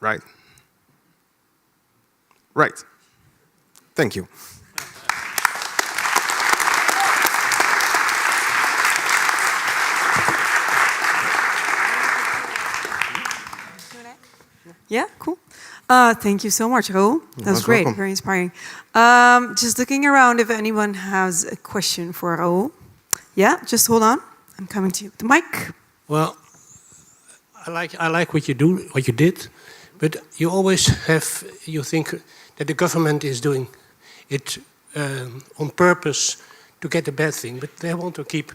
Speaker 9: right? Right. Thank you.
Speaker 1: Yeah, cool. Thank you so much, Raul. That was great,
Speaker 9: welcome.
Speaker 1: very inspiring. Just looking around if anyone has a question for Raul. Yeah, just hold on. I'm coming to you. The mic.
Speaker 11: Well, I like what you did, but you always you think that the government is doing it on purpose to get a bad thing, but they want to keep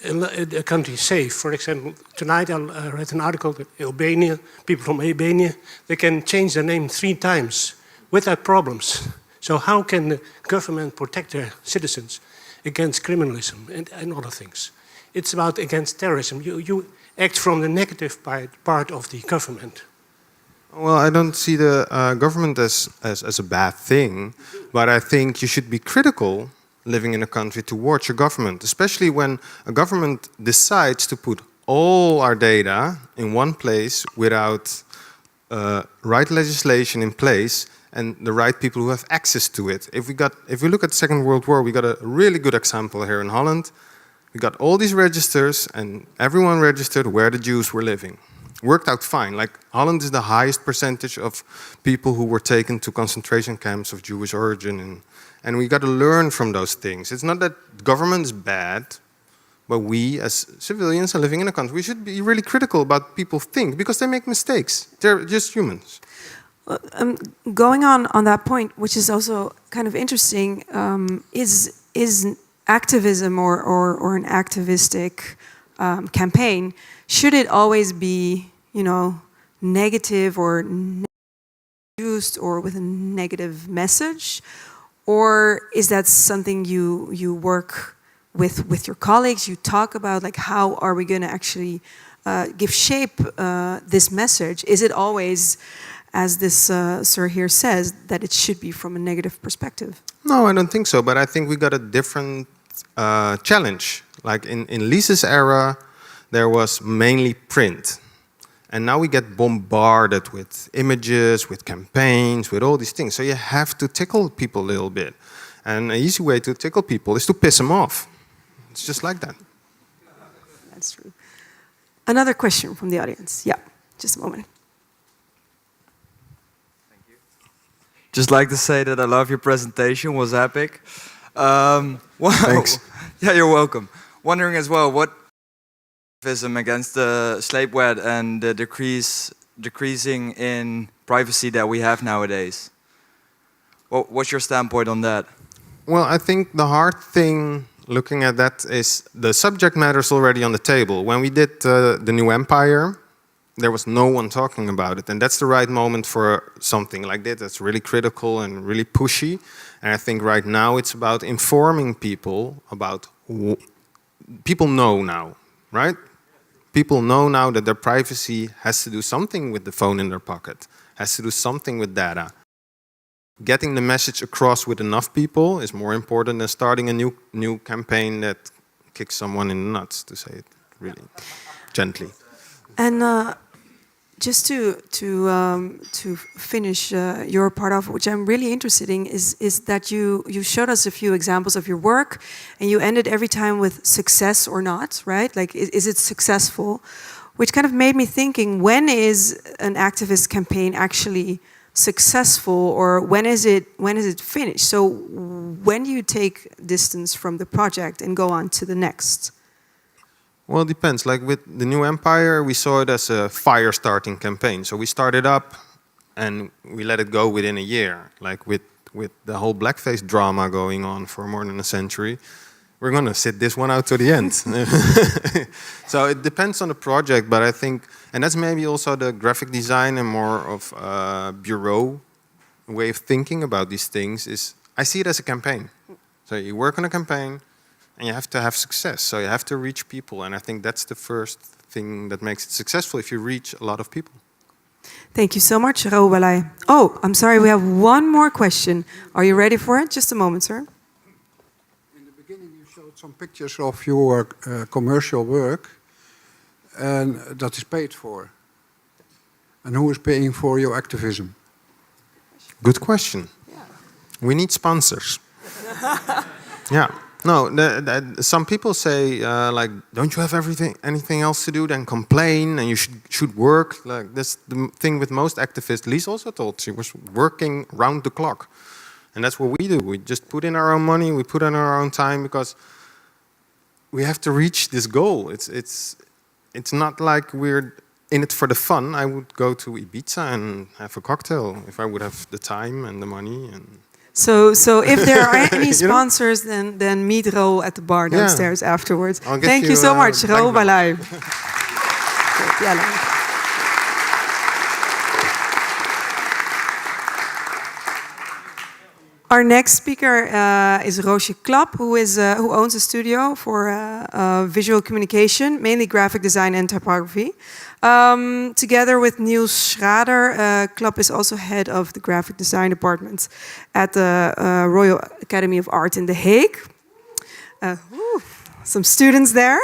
Speaker 11: a country safe. For example, tonight I read an article that Albania, people from Albania, they can change their name 3 times without problems. So how can the government protect their citizens against criminalism and other things? It's about against terrorism. You act from the negative part of the government.
Speaker 9: Well, I don't see the government as a bad thing, but I think you should be critical living in a country towards your government, especially when a government decides to put all our data in one place without right legislation in place and the right people who have access to it. If we look at the Second World War, we got a really good example here in Holland. We got all these registers and everyone registered where the Jews were living. Worked out fine. Like Holland is the highest percentage of people who were taken to concentration camps of Jewish origin, and we got to learn from those things. It's not that government is bad, but we as civilians are living in a country, we should be really critical about people think, because they make mistakes. They're just humans.
Speaker 1: Going on that point, which is also kind of interesting, is activism or an activistic campaign, should it always be, negative or used or with a negative message? Or is that something you work with your colleagues, you talk about, like, how are we going to actually give shape this message? Is it always, as this sir here says, that it should be from a negative perspective?
Speaker 9: No, I don't think so, but I think we got a different challenge. Like in Lies's era, there was mainly print. And now we get bombarded with images, with campaigns, with all these things. So you have to tickle people a little bit. And an easy way to tickle people is to piss them off. It's just like that.
Speaker 1: That's true. Another question from the audience. Yeah, just a moment.
Speaker 12: Thank you. Just like to say that I love your presentation, was epic.
Speaker 9: Thanks.
Speaker 12: Yeah, you're welcome. Wondering as well, what activism against the slave wed and the decreasing in privacy that we have nowadays. What's your standpoint on that?
Speaker 9: Well, I think the hard thing looking at that is the subject matter is already on the table. When we did the New Empire, there was no one talking about it. And that's the right moment for something like that that's really critical and really pushy. And I think right now it's about informing people about... People know now, right? People know now that their privacy has to do something with the phone in their pocket, has to do something with data. Getting the message across with enough people is more important than starting a new campaign that kicks someone in the nuts, to say it really gently.
Speaker 1: And just to finish your part off, which I'm really interested in, is that you showed us a few examples of your work, and you ended every time with success or not, right? Like, is it successful? Which kind of made me thinking, when is an activist campaign actually successful, or when is it finished? So when do you take distance from the project and go on to the next?
Speaker 9: Well, it depends. Like with the New Empire, we saw it as a fire-starting campaign. So we started up and we let it go within a year. Like with the whole blackface drama going on for more than a century, we're going to sit this one out to the end. So it depends on the project, but I think, and that's maybe also the graphic design and more of a bureau way of thinking about these things, is I see it as a campaign. So you work on a campaign, and you have to have success, so you have to reach people. And I think that's the first thing that makes it successful, if you reach a lot of people.
Speaker 1: Thank you so much, Raul Balai. Oh, I'm sorry, we have one more question. Are you ready for it? Just a moment, sir.
Speaker 13: In the beginning you showed some pictures of your commercial work, and that is paid for. And who is paying for your activism?
Speaker 9: Good question. Yeah. We need sponsors. Yeah. No, some people say, like, don't you have anything else to do than complain, and you should work? Like, that's the thing with most activists. Lies also told she was working round the clock. And that's what we do. We just put in our own money, we put in our own time, because we have to reach this goal. It's not like we're in it for the fun, I would go to Ibiza and have a cocktail if I would have the time and the money. And
Speaker 1: So if there are any
Speaker 9: You know?
Speaker 1: sponsors, then meet Raul at the bar downstairs afterwards.
Speaker 9: I'll get
Speaker 1: Thank you so much, Raul Balai. Our next speaker is Roosje Klap, who owns a studio for visual communication, mainly graphic design and typography. Together with Niels Schrader, Klap is also head of the graphic design department at the Royal Academy of Art in The Hague. Some students there.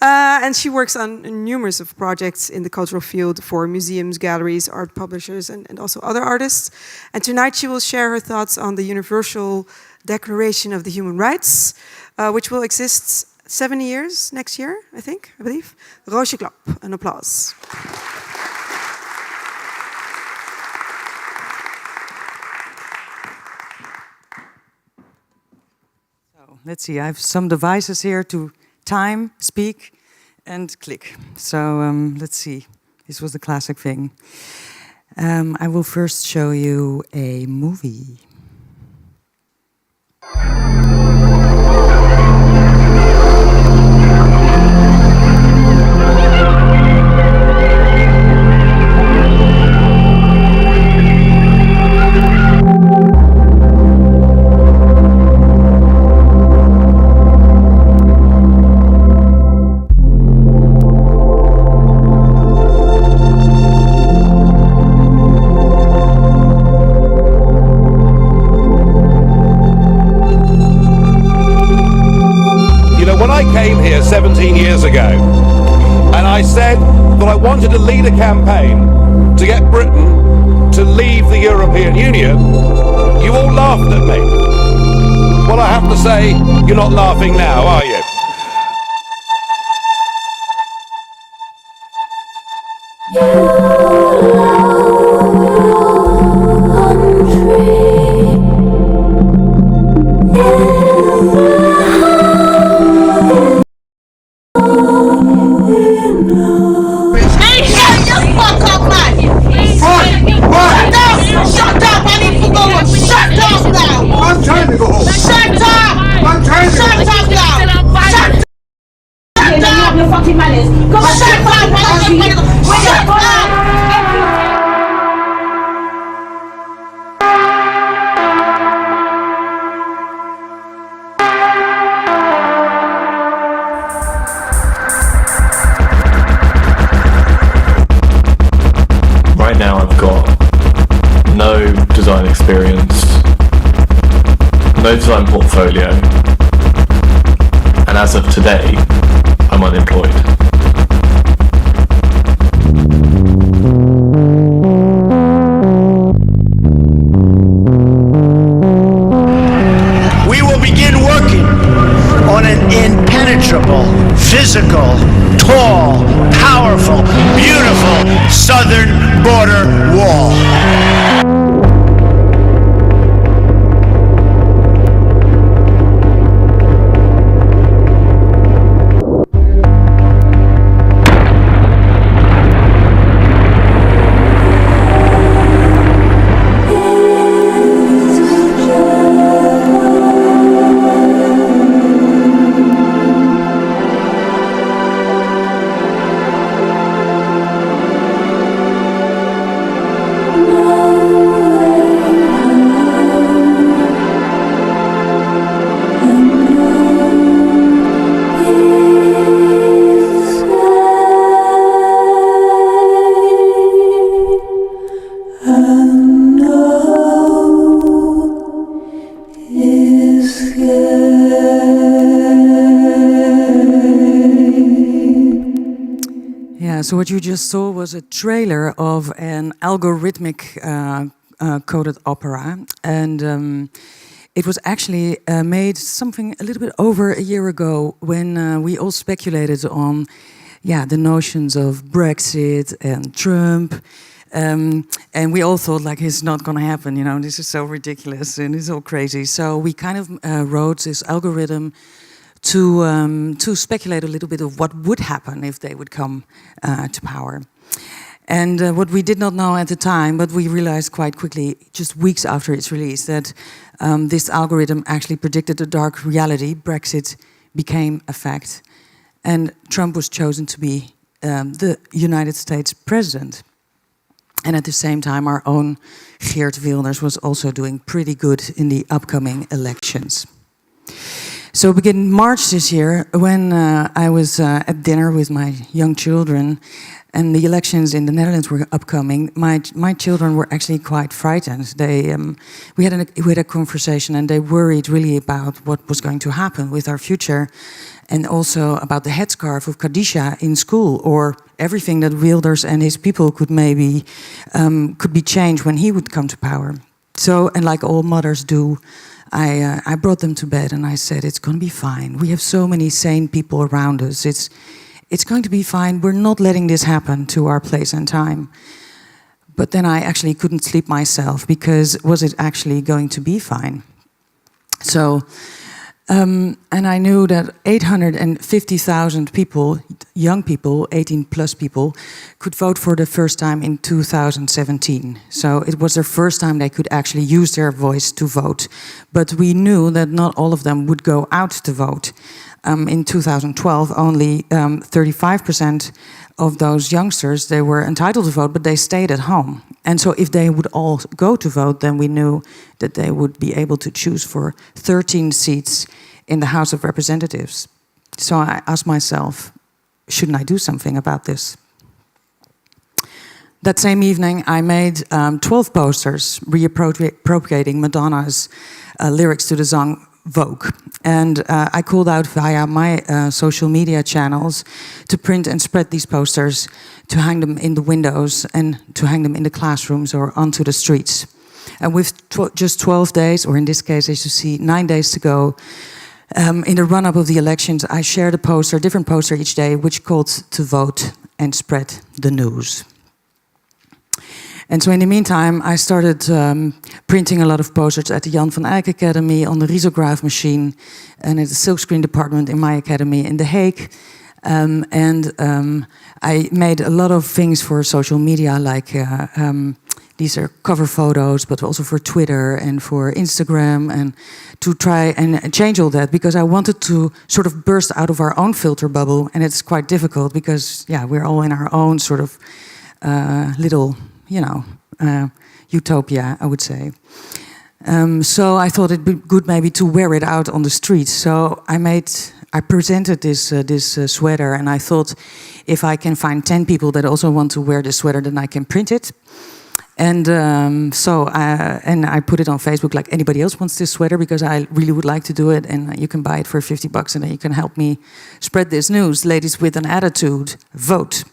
Speaker 1: And she works on numerous of projects in the cultural field for museums, galleries, art publishers, and also other artists. And tonight she will share her thoughts on the Universal Declaration of the Human Rights, which will exist 70 years next year, I believe. Roosje Klap, an applause.
Speaker 14: Let's see, I have some devices here to time, speak, and click. So let's see, this was the classic thing. I will first show you a movie.
Speaker 15: Came here 17 years ago, and I said that I wanted to lead a campaign to get Britain to leave the European Union. You all laughed at me. Well, I have to say, you're not laughing now, are you?
Speaker 16: Right now I've got no design experience, no design portfolio, and as of today, I'm unemployed.
Speaker 17: We will begin working on an impenetrable, physical, tall, powerful, beautiful southern border wall.
Speaker 14: So what you just saw was a trailer of an algorithmic coded opera, and it was actually made something a little bit over a year ago when we all speculated on, the notions of Brexit and Trump, and we all thought like it's not going to happen. This is so ridiculous and it's all crazy. So we kind of wrote this algorithm to speculate a little bit of what would happen if they would come to power. And what we did not know at the time, but we realized quite quickly, just weeks after its release, that this algorithm actually predicted a dark reality. Brexit became a fact, and Trump was chosen to be the United States president. And at the same time, our own Geert Wilders was also doing pretty good in the upcoming elections. So begin March this year, when I was at dinner with my young children, and the elections in the Netherlands were upcoming, my children were actually quite frightened. We had a conversation, and they worried really about what was going to happen with our future, and also about the headscarf of Khadija in school, or everything that Wilders and his people could maybe could be changed when he would come to power. So, and like all mothers do, I brought them to bed and I said, it's going to be fine. We have so many sane people around us. It's going to be fine. We're not letting this happen to our place and time. But then I actually couldn't sleep myself, because was it actually going to be fine? So, and I knew that 850,000 people, young people, 18 plus people, could vote for the first time in 2017. So it was their first time they could actually use their voice to vote. But we knew that not all of them would go out to vote. In 2012, only 35% of those youngsters, they were entitled to vote, but they stayed at home. And so if they would all go to vote, then we knew that they would be able to choose for 13 seats in the House of Representatives. So I asked myself, shouldn't I do something about this? That same evening, I made 12 posters reappropriating Madonna's lyrics to the song Vogue. And I called out via my social media channels to print and spread these posters, to hang them in the windows and to hang them in the classrooms or onto the streets. And with just 12 days, or in this case, as you see, 9 days to go, in the run-up of the elections, I shared a poster, a different poster each day, which called to vote and spread the news. And so in the meantime, I started printing a lot of posters at the Jan van Eyck Academy, on the risograph machine, and at the silkscreen department in my academy in The Hague. I made a lot of things for social media, like these are cover photos, but also for Twitter and for Instagram, and to try and change all that, because I wanted to sort of burst out of our own filter bubble. And it's quite difficult because, yeah, we're all in our own sort of little, utopia, I would say. So I thought it'd be good maybe to wear it out on the streets. So I presented this sweater, and I thought, if I can find 10 people that also want to wear this sweater, then I can print it. And and I put it on Facebook, like, anybody else wants this sweater, because I really would like to do it, and you can buy it for $50, and then you can help me spread this news. Ladies with an attitude, vote.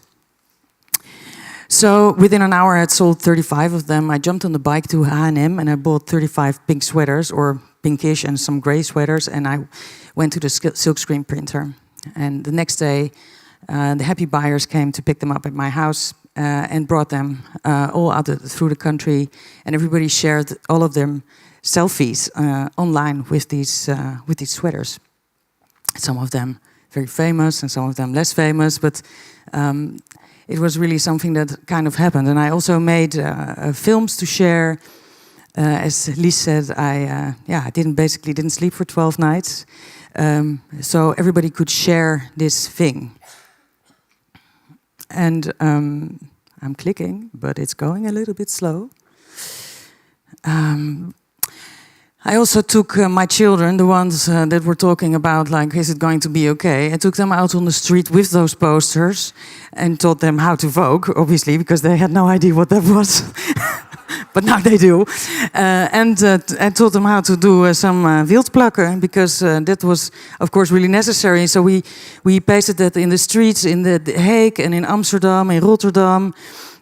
Speaker 14: So within an hour, I had sold 35 of them. I jumped on the bike to H&M and I bought 35 pink sweaters, or pinkish, and some gray sweaters, and I went to the silkscreen printer. And the next day, the happy buyers came to pick them up at my house and brought them all out through the country, and everybody shared all of them selfies online with these sweaters. Some of them very famous and some of them less famous, but it was really something that kind of happened. And I also made films to share. As Lies said, I didn't sleep for 12 nights. So everybody could share this thing. And I'm clicking, but it's going a little bit slow. I also took my children, the ones that were talking about, like, is it going to be okay? I took them out on the street with those posters and taught them how to vote, obviously, because they had no idea what that was. But now they do. And taught them how to do some wildplakken, because that was, of course, really necessary. So we pasted that in the streets in The Hague and in Amsterdam, in Rotterdam,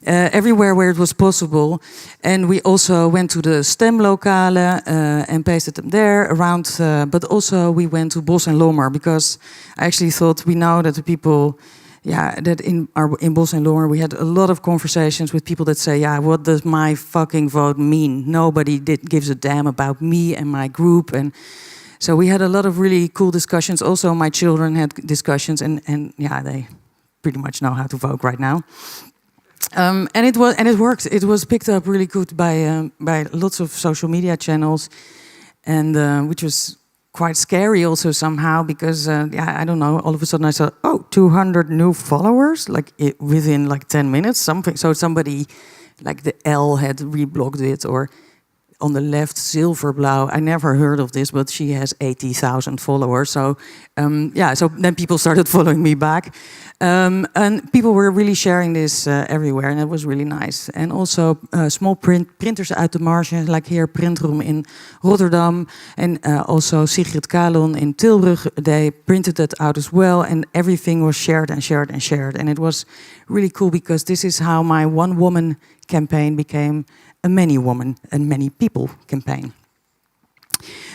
Speaker 14: everywhere where it was possible. And we also went to the stemlokalen and pasted them there around. But also we went to Bos en Lommer, because I actually thought, we know that the people... that in Bos en Lommer we had a lot of conversations with people that say, what does my fucking vote mean? Nobody gives a damn about me and my group. And So we had a lot of really cool discussions. Also, my children had discussions, and yeah, they pretty much know how to vote right now. And it worked. It was picked up really good by lots of social media channels, and which was quite scary also somehow, because yeah, I don't know. All of a sudden, I saw 200 new followers within like 10 minutes. Something. So somebody like the L had reblogged it, or on the left, Silverblau. I never heard of this, but she has 80,000 followers. So yeah, so then people started following me back. And people were really sharing this everywhere, and it was really nice. And also small printers uit de marge, like here Printroom in Rotterdam, and also Sigrid Kalon in Tilburg, they printed it out as well, and everything was shared and shared and shared. And it was really cool, because this is how my one-woman campaign became a many-woman and many-people campaign.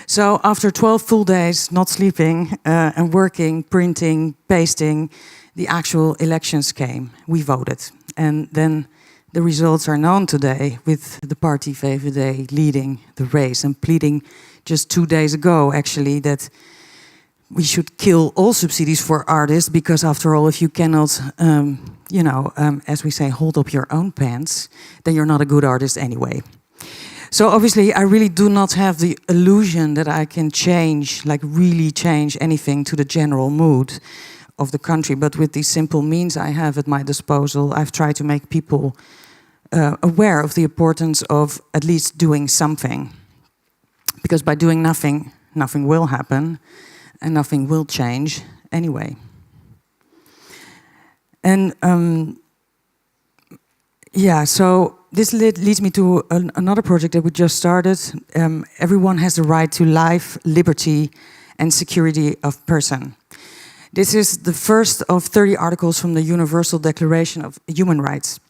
Speaker 14: So after 12 full days, not sleeping, and working, printing, pasting, the actual elections came. We voted. And then the results are known today, with the party VVD leading the race and pleading just 2 days ago, actually, that we should kill all subsidies for artists, because after all, if you cannot, as we say, hold up your own pants, then you're not a good artist anyway. So obviously, I really do not have the illusion that I can change, like really change anything to the general mood of the country. But with these simple means I have at my disposal, I've tried to make people aware of the importance of at least doing something. Because by doing nothing, nothing will happen, and nothing will change anyway. And yeah, so this leads me to another project that we just started. Everyone has the right to life, liberty, and security of person. This is the first of 30 articles from the Universal Declaration of Human Rights.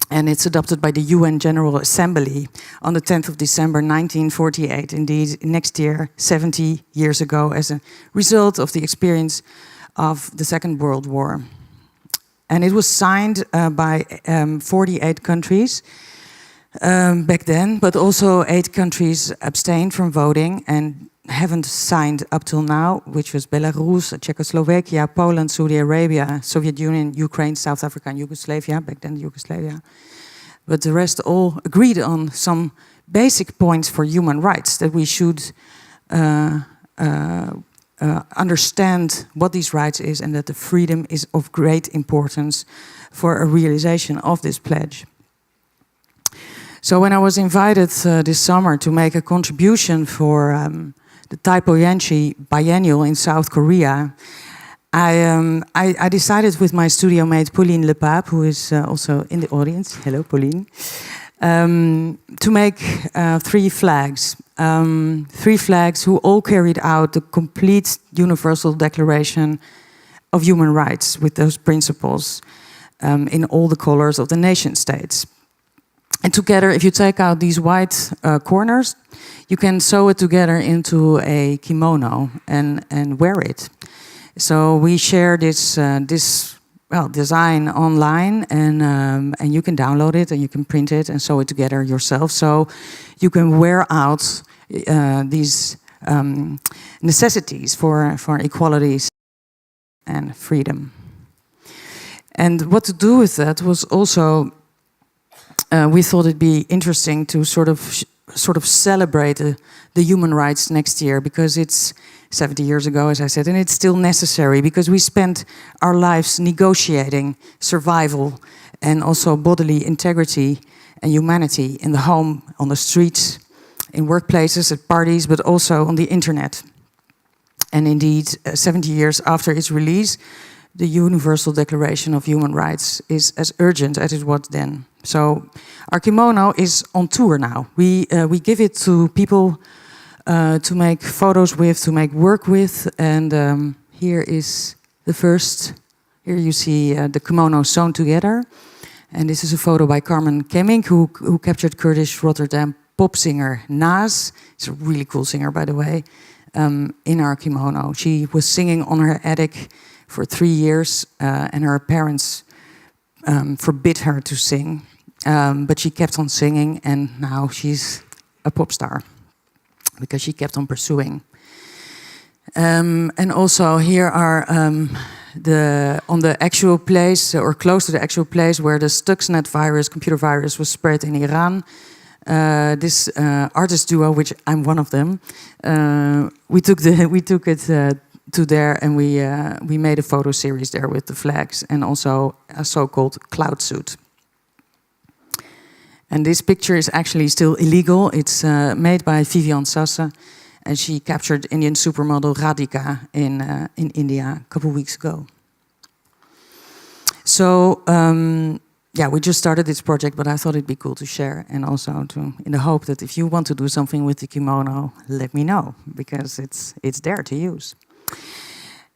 Speaker 14: And it's adopted by the UN General Assembly on the 10th of December 1948. Indeed, next year, 70 years ago, as a result of the experience of the Second World War. And it was signed by 48 countries back then, but also 8 countries abstained from voting and haven't signed up till now, which was Belarus, Czechoslovakia, Poland, Saudi Arabia, Soviet Union, Ukraine, South Africa, and Yugoslavia, back then Yugoslavia. But the rest all agreed on some basic points for human rights, that we should understand what these rights is, and that the freedom is of great importance for a realization of this pledge. So when I was invited this summer to make a contribution for the Taipoyanchi Biennial in South Korea, I decided with my studio mate Pauline Lepape, who is also in the audience, hello Pauline, to make 3 flags. 3 flags who all carried out the complete Universal Declaration of Human Rights with those principles in all the colors of the nation states. And together, if you take out these white corners, you can sew it together into a kimono and wear it. So we share this design online, and you can download it and you can print it and sew it together yourself. So you can wear out these necessities for equality and freedom. And what to do with that was also, we thought it'd be interesting to sort of celebrate the human rights next year, because it's 70 years ago, as I said, and it's still necessary, because we spent our lives negotiating survival and also bodily integrity and humanity in the home, on the streets, in workplaces, at parties, but also on the internet. And indeed, 70 years after its release, the Universal Declaration of Human Rights is as urgent as it was then. So our kimono is on tour now. We give it to people to make photos with, to make work with. And here is the first. Here you see the kimono sewn together. And this is a photo by Carmen Kemming, who captured Kurdish Rotterdam pop singer Naz. She's a really cool singer, by the way, in our kimono. She was singing on her attic for 3 years, and her parents forbid her to sing. But she kept on singing, and now she's a pop star because she kept on pursuing. And also here are on the actual place, or close to the actual place where the Stuxnet virus, computer virus, was spread in Iran. This artist duo, which I'm one of them, we took it to there, and we made a photo series there with the flags and also a so-called cloud suit. And this picture is actually still illegal. It's made by Vivian Sassa, and she captured Indian supermodel Radhika in India a couple weeks ago. So yeah, we just started this project, but I thought it'd be cool to share, and also in the hope that if you want to do something with the kimono, let me know, because it's there to use.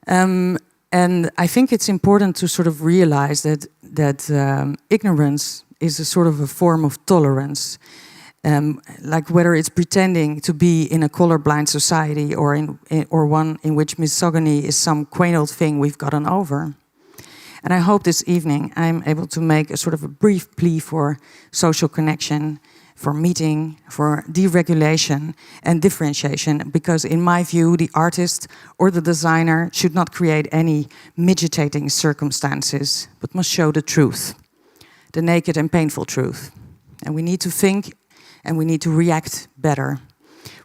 Speaker 14: And I think it's important to sort of realize that ignorance is a sort of a form of tolerance. Like whether it's pretending to be in a colorblind society or one in which misogyny is some quaint old thing we've gotten over. And I hope this evening I'm able to make a sort of a brief plea for social connection, for meeting, for deregulation and differentiation, because in my view, the artist or the designer should not create any midgetating circumstances, but must show the truth, the naked and painful truth. And we need to think and we need to react better.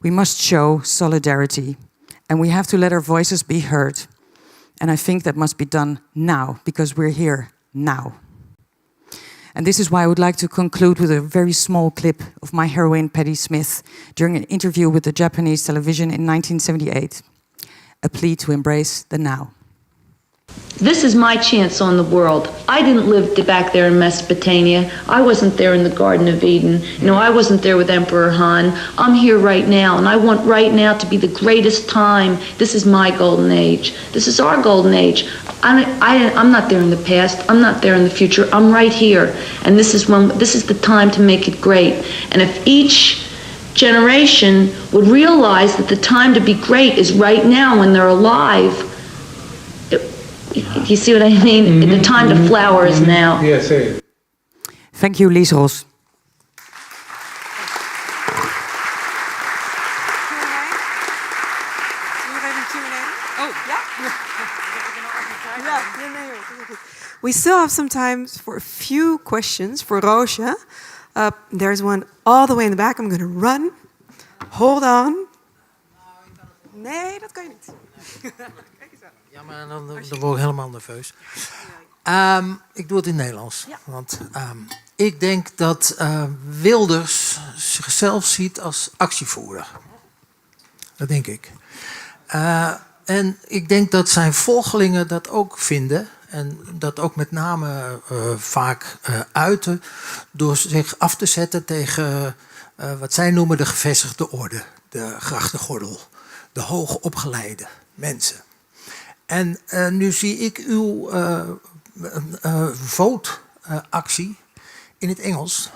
Speaker 14: We must show solidarity, and we have to let our voices be heard. And I think that must be done now, because we're here now. And this is why I would like to conclude with a very small clip of my heroine Patti Smith during an interview with the Japanese television in 1978. A plea to embrace the now.
Speaker 18: This is my chance on the world. I didn't live back there in Mesopotamia. I wasn't there in the Garden of Eden. You know, I wasn't there with Emperor Han. I'm here right now, and I want right now to be the greatest time. This is my golden age. This is our golden age. I'm not there in the past. I'm not there in the future. I'm right here, and this is the time to make it great. And if each generation would realize that the time to be great is right now when they're alive. You see what I mean? The time to flower is now.
Speaker 11: Yes,
Speaker 14: Thank you, Lies Ros.
Speaker 1: We still have some time for a few questions for Roosje. There's one all the way in the back. I'm going to run. Hold on. Nee, dat kan je niet.
Speaker 19: Ja, maar dan word ik helemaal nerveus. Ik doe het in het Nederlands. Ja. Want ik denk dat Wilders zichzelf ziet als actievoerder. Dat denk ik. En ik denk dat zijn volgelingen dat ook vinden. En dat ook met name vaak uiten. Door zich af te zetten tegen wat zij noemen de gevestigde orde. De grachtengordel. De hoogopgeleide mensen. En nu zie ik uw vote-actie in het Engels.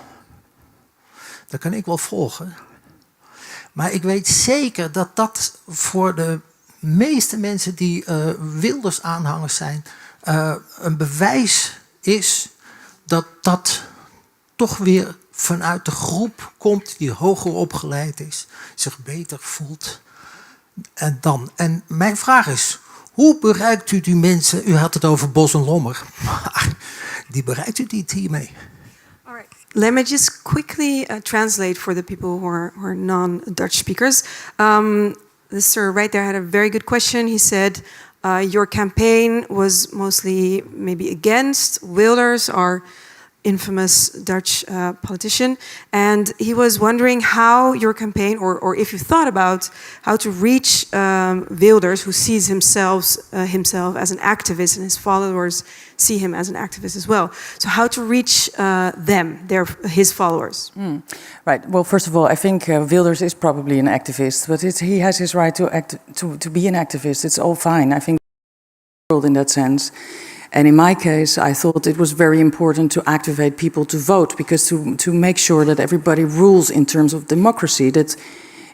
Speaker 19: Dat kan ik wel volgen. Maar ik weet zeker dat dat voor de meeste mensen die Wilders aanhangers zijn, een bewijs is dat dat toch weer vanuit de groep komt die hoger opgeleid is, zich beter voelt. En mijn vraag is, hoe bereikt u die mensen? U had het over Bos en Lommer. Die bereikt u niet hiermee?
Speaker 1: All right. Let me just quickly translate for the people who are non-Dutch speakers. This sir right there had a very good question. He said, your campaign was mostly maybe against Wilders, our infamous Dutch politician, and he was wondering how your campaign, or if you thought about how to reach Wilders, who sees himself as an activist, and his followers see him as an activist as well. So how to reach them, his followers?
Speaker 14: Right. Well, first of all, I think Wilders is probably an activist, but he has his right to be an activist. It's all fine. I think in that sense. And in my case, I thought it was very important to activate people to vote, because to make sure that everybody rules in terms of democracy, that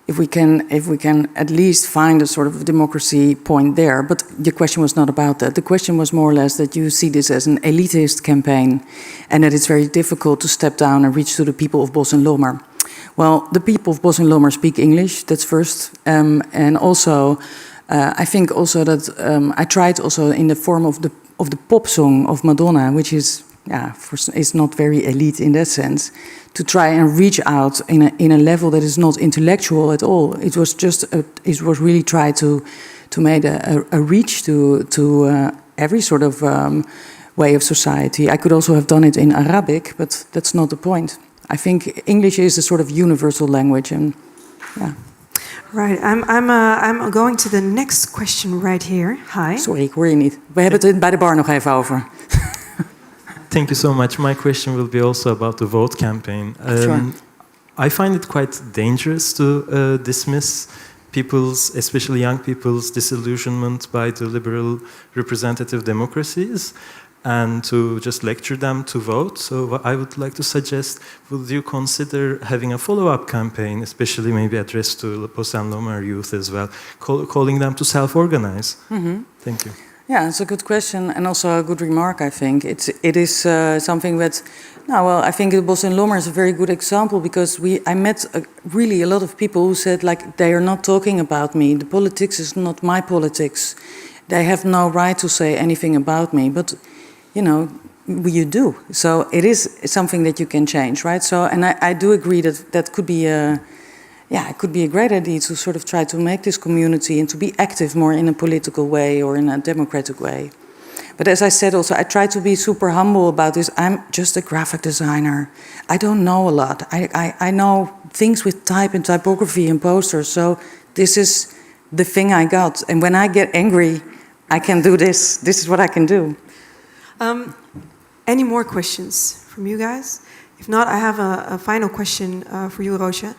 Speaker 14: if we can at least find a sort of democracy point there. But the question was not about that. The question was more or less that you see this as an elitist campaign and that it's very difficult to step down and reach to the people of Bos en Lommer. Well, the people of Bos en Lommer speak English, that's first. And also, I think also that I tried also in the form of the pop song of Madonna, which is is not very elite in that sense, to try and reach out in a level that is not intellectual at all. It was just it was really try to make a reach to every sort of way of society. I could also have done it in Arabic, but that's not the point. I think English is a sort of universal language, and yeah.
Speaker 1: Right, I'm going to the next question right here. Hi.
Speaker 14: Sorry, ik hoor je niet. We hebben het bij de bar nog even over.
Speaker 20: Thank you so much. My question will be also about the vote campaign.
Speaker 14: Sure.
Speaker 20: I find it quite dangerous to dismiss people's, especially young people's, disillusionment by the liberal representative democracies and to just lecture them to vote. So what I would like to suggest, would you consider having a follow-up campaign, especially maybe addressed to Post and Lomar youth as well, calling them to self-organize?
Speaker 14: Mm-hmm.
Speaker 20: Thank you.
Speaker 14: Yeah, it's a good question and also a good remark, I think. It is something that, I think the Bos en Lommer is a very good example because I met really a lot of people who said, like, they are not talking about me. The politics is not my politics. They have no right to say anything about me. But, you do. So it is something that you can change, right? So, and I do agree that could be it could be a great idea to sort of try to make this community and to be active more in a political way or in a democratic way. But as I said also, I try to be super humble about this. I'm just a graphic designer. I don't know a lot. I know things with type and typography and posters. So this is the thing I got. And when I get angry, I can do this. This is what I can do.
Speaker 1: Any more questions from you guys? If not, I have a final question for you, Roosje.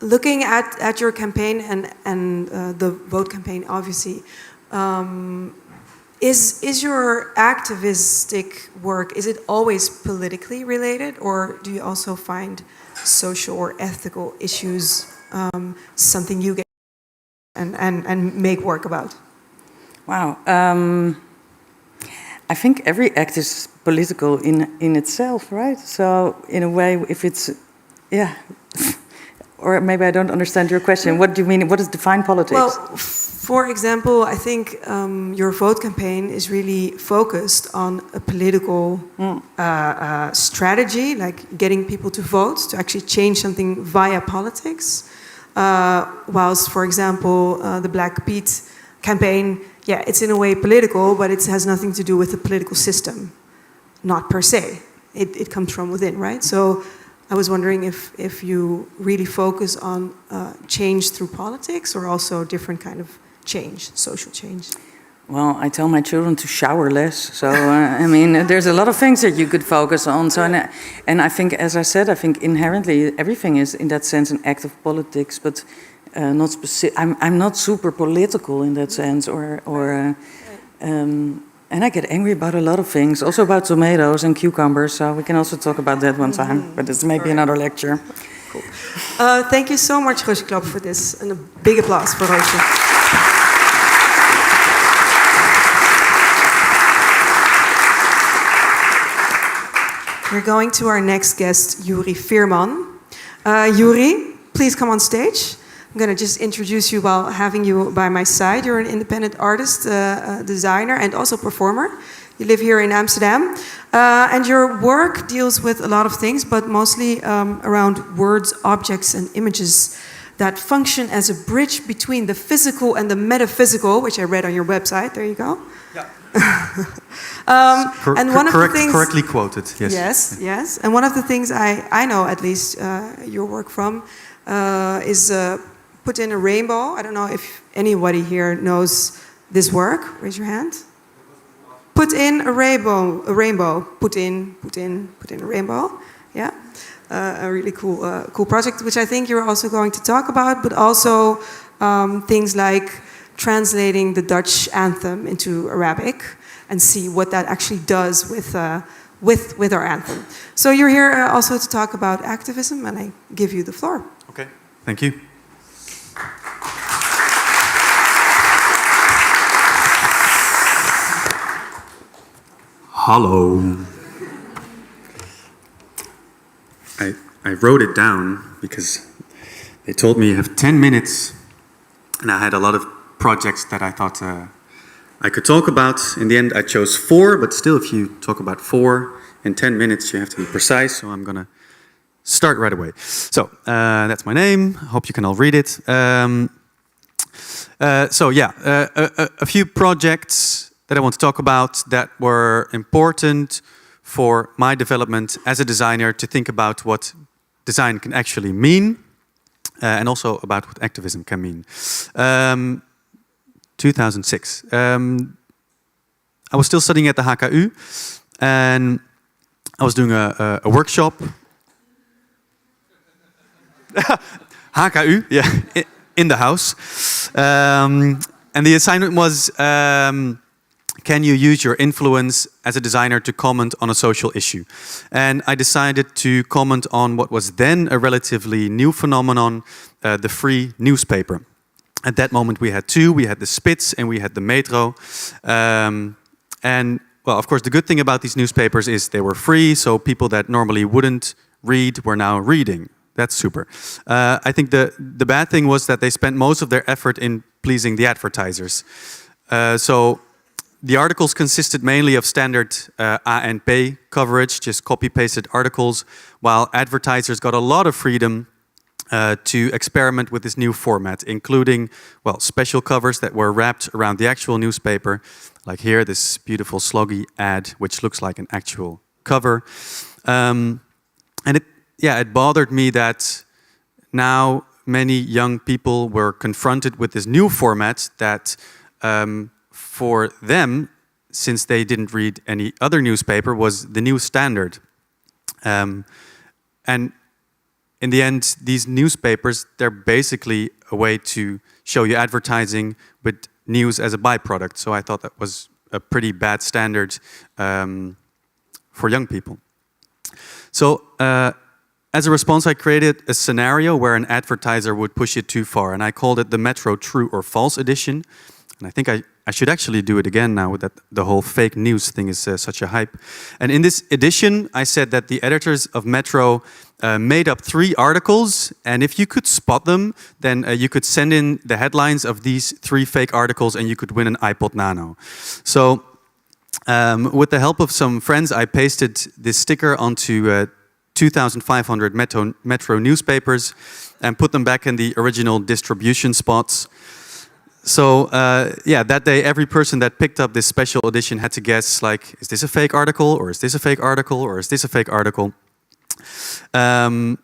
Speaker 1: Looking at your campaign and the vote campaign, obviously, is your activistic work, is it always politically related, or do you also find social or ethical issues something you get and make work about?
Speaker 14: Wow. I think every act is political in itself, right? So in a way, if it's, or maybe I don't understand your question. What do you mean? What does define politics?
Speaker 1: Well, for example, I think your vote campaign is really focused on a political strategy, like getting people to vote, to actually change something via politics. Whilst, for example, the Black Pete campaign, it's in a way political, but it has nothing to do with the political system, not per se. It comes from within, right? So I was wondering if you really focus on change through politics or also different kind of change, social change.
Speaker 14: Well, I tell my children to shower less. So, I mean, there's a lot of things that you could focus on. So, and I think, as I said, I think inherently everything is, in that sense, an act of politics, but not specific. I'm not super political in that sense, and I get angry about a lot of things, also about tomatoes and cucumbers. So we can also talk about that one time, but it's maybe another lecture.
Speaker 1: Cool. Thank you so much, Roosje Klap, for this, and a big applause for Roosje. We're going to our next guest, Yuri Veerman. Yuri, please come on stage. I'm going to just introduce you while having you by my side. You're an independent artist, designer, and also performer. You live here in Amsterdam. And your work deals with a lot of things, but mostly around words, objects, and images that function as a bridge between the physical and the metaphysical, which I read on your website. There you go. Yeah. And one of the things,
Speaker 9: correctly quoted, yes.
Speaker 1: Yes. And one of the things I know, at least, your work from, is put in a rainbow. I don't know if anybody here knows this work. Raise your hand. Put in a rainbow. Put in a rainbow. Yeah. A really cool project, which I think you're also going to talk about, but also things like translating the Dutch anthem into Arabic and see what that actually does with our anthem. So you're here also to talk about activism, and I give you the floor.
Speaker 9: Okay, thank you. Hallo. I wrote it down because they told me you have 10 minutes and I had a lot of projects that I thought I could talk about. In the end, I chose 4, but still, if you talk about 4 in 10 minutes, you have to be precise, so I'm going to start right away. So, that's my name. I hope you can all read it. A few projects that I want to talk about that were important for my development as a designer, to think about what design can actually mean, and also about what activism can mean. 2006. I was still studying at the HKU, and I was doing a workshop. HKU, yeah, in the house. And the assignment was, can you use your influence as a designer to comment on a social issue? And I decided to comment on what was then a relatively new phenomenon, the free newspaper. At that moment we had 2. We had the Spits and we had the Metro. And, well, of course, the good thing about these newspapers is they were free, so people that normally wouldn't read were now reading. That's super. I think the bad thing was that they spent most of their effort in pleasing the advertisers. So the articles consisted mainly of standard ANP coverage, just copy-pasted articles, while advertisers got a lot of freedom to experiment with this new format, including, well, special covers that were wrapped around the actual newspaper, like here, this beautiful sloggy ad, which looks like an actual cover. And it bothered me that now many young people were confronted with this new format that for them, since they didn't read any other newspaper, was the new standard. And in the end, these newspapers, they're basically a way to show you advertising with news as a byproduct. So I thought that was a pretty bad standard for young people. So as a response, I created a scenario where an advertiser would push it too far, and I called it the Metro True or False edition. And I think I should actually do it again now that the whole fake news thing is such a hype. And in this edition, I said that the editors of Metro made up 3 articles, and if you could spot them, then you could send in the headlines of these 3 fake articles and you could win an iPod Nano. So with the help of some friends, I pasted this sticker onto 2,500 Metro newspapers and put them back in the original distribution spots. So that day, every person that picked up this special edition had to guess, like, is this a fake article, or is this a fake article, or is this a fake article? And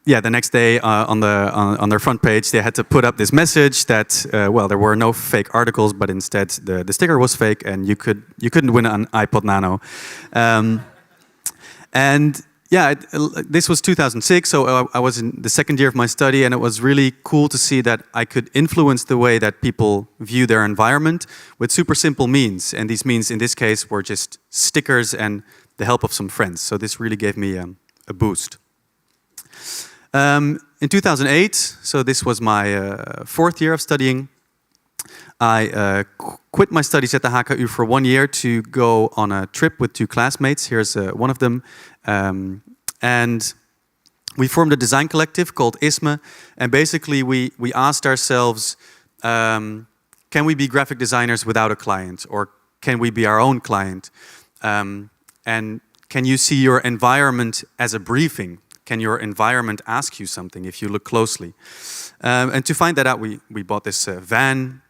Speaker 9: the next day on their front page, they had to put up this message that there were no fake articles, but instead the sticker was fake, and you couldn't win an iPod Nano. This was 2006, so I was in the second year of my study, and it was really cool to see that I could influence the way that people view their environment with super simple means. And these means, in this case, were just stickers and the help of some friends. So this really gave me a boost. In 2008, so this was my 4th year of studying, I quit my studies at the HKU for 1 year to go on a trip with 2 classmates. Here's one of them. And we formed a design collective called ISME. And basically we asked ourselves, can we be graphic designers without a client? Or can we be our own client? And can you see your environment as a briefing? Can your environment ask you something if you look closely? And to find that out, we bought this van.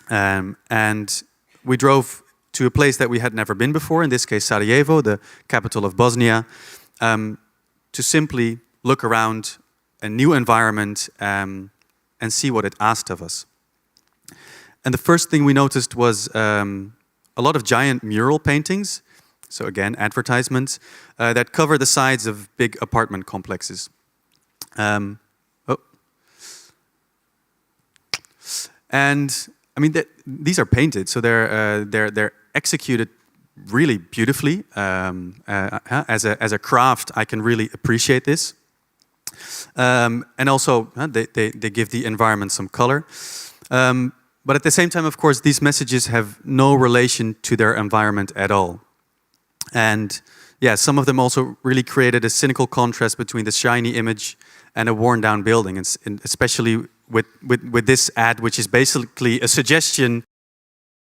Speaker 9: And we drove to a place that we had never been before, in this case Sarajevo, the capital of Bosnia, to simply look around a new environment and see what it asked of us. And the first thing we noticed was a lot of giant mural paintings, so again, advertisements, that cover the sides of big apartment complexes. And I mean, these are painted, so they're executed really beautifully. As a craft, I can really appreciate this. And also, they give the environment some color. But at the same time, of course, these messages have no relation to their environment at all.
Speaker 21: And yeah, some of them also really created a cynical contrast between the shiny image and a worn down building, and especially with this ad, which is basically a suggestion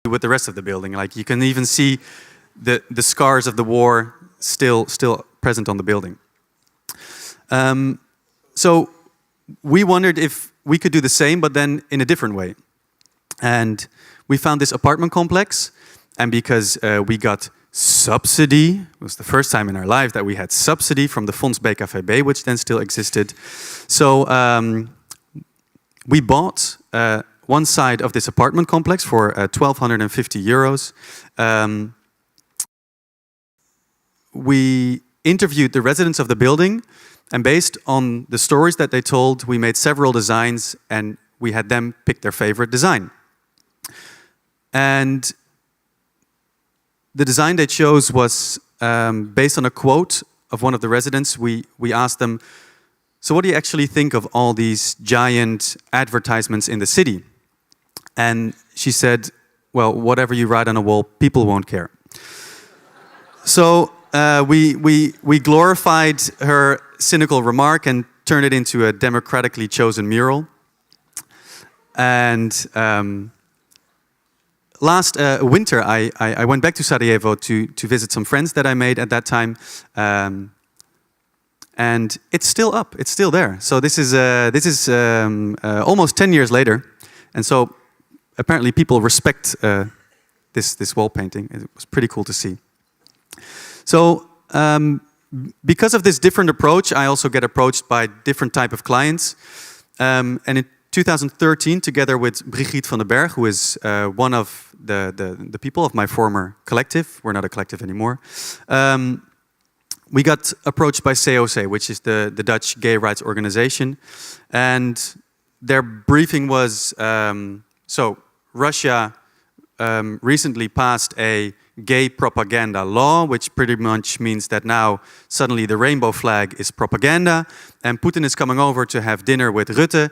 Speaker 21: with the rest of the building. Like you can even see the scars of the war still present on the building. So we wondered if we could do the same, but then in a different way. And we found this apartment complex, and because we got subsidy, it was the first time in our life that we had subsidy from the Fonds BKVB, which then still existed. So we bought one side of this apartment complex for 1,250 euros. We interviewed the residents of the building, and based on the stories that they told, we made several designs, and we had them pick their favorite design. And the design they chose was based on a quote of one of the residents. We asked them, so what do you actually think of all these giant advertisements in the city? And she said, well, whatever you write on a wall, people won't care. So we glorified her cynical remark and turned it into a democratically chosen mural. And last winter, I went back to Sarajevo to visit some friends that I made at that time. And it's still up, it's still there. So this is almost 10 years later. And so apparently people respect this wall painting. It was pretty cool to see. So because of this different approach, I also get approached by different type of clients. And in 2013, together with Brigitte van den Berg, who is one of the people of my former collective, we're not a collective anymore, we got approached by COC, which is the Dutch gay rights organization. And their briefing was, so Russia recently passed a gay propaganda law, which pretty much means that now suddenly the rainbow flag is propaganda, and Putin is coming over to have dinner with Rutte.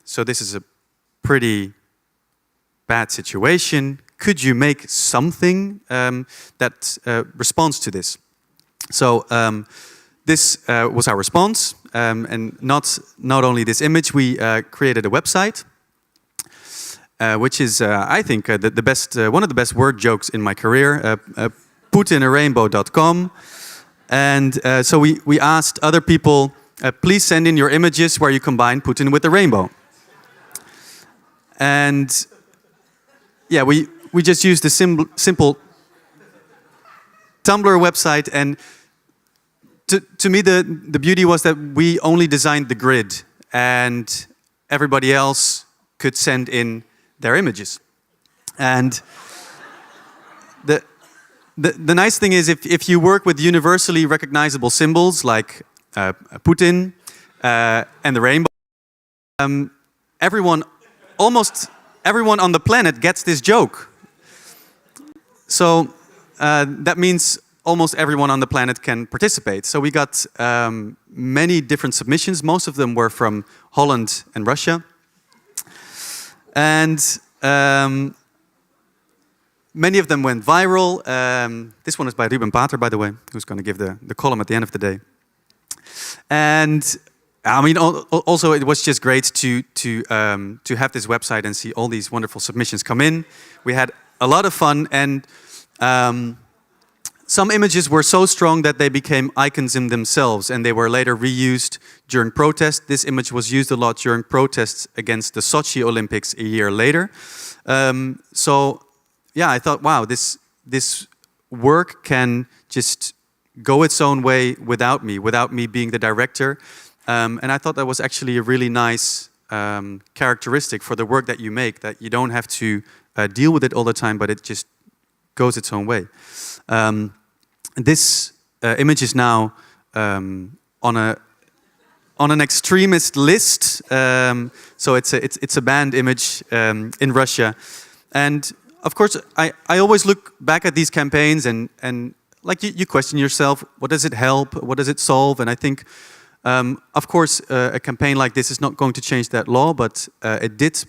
Speaker 21: So this is a pretty bad situation. Could you make something that responds to this? So this was our response, and not only this image, we created a website, which is, I think, the best, one of the best word jokes in my career, putinarainbow.com. And so we asked other people, please send in your images where you combine Putin with the rainbow. And yeah, we just used the simple Tumblr website, and to me the beauty was that we only designed the grid, and everybody else could send in their images. And the nice thing is, if you work with universally recognizable symbols like Putin and the rainbow, almost everyone on the planet gets this joke. So that means almost everyone on the planet can participate. So we got many different submissions. Most of them were from Holland and Russia. And many of them went viral. This one is by Ruben Pater, by the way, who's going to give the column at the end of the day. And I mean, also it was just great to have this website and see all these wonderful submissions come in. We had a lot of fun, and some images were so strong that they became icons in themselves, and they were later reused during protests. This image was used a lot during protests against the Sochi Olympics a year later. So yeah, I thought, wow, this work can just go its own way without me being the director. And I thought that was actually a really nice characteristic for the work that you make, that you don't have to deal with it all the time, but it just goes its own way. This image is now on an extremist list, so it's a banned image in Russia. And of course, I always look back at these campaigns and like you question yourself, what does it help? What does it solve? And I think, of course, a campaign like this is not going to change that law, but it did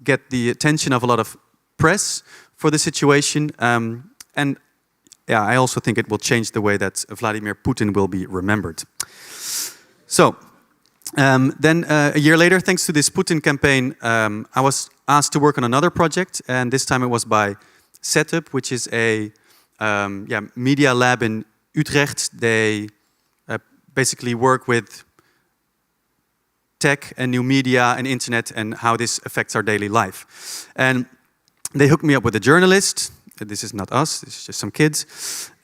Speaker 21: get the attention of a lot of press for the situation. And yeah, I also think it will change the way that Vladimir Putin will be remembered. So, then a year later, thanks to this Putin campaign, I was asked to work on another project, and this time it was by Setup, which is a media lab in Utrecht. They basically work with tech and new media and internet and how this affects our daily life. And they hooked me up with a journalist. This is not us, this is just some kids.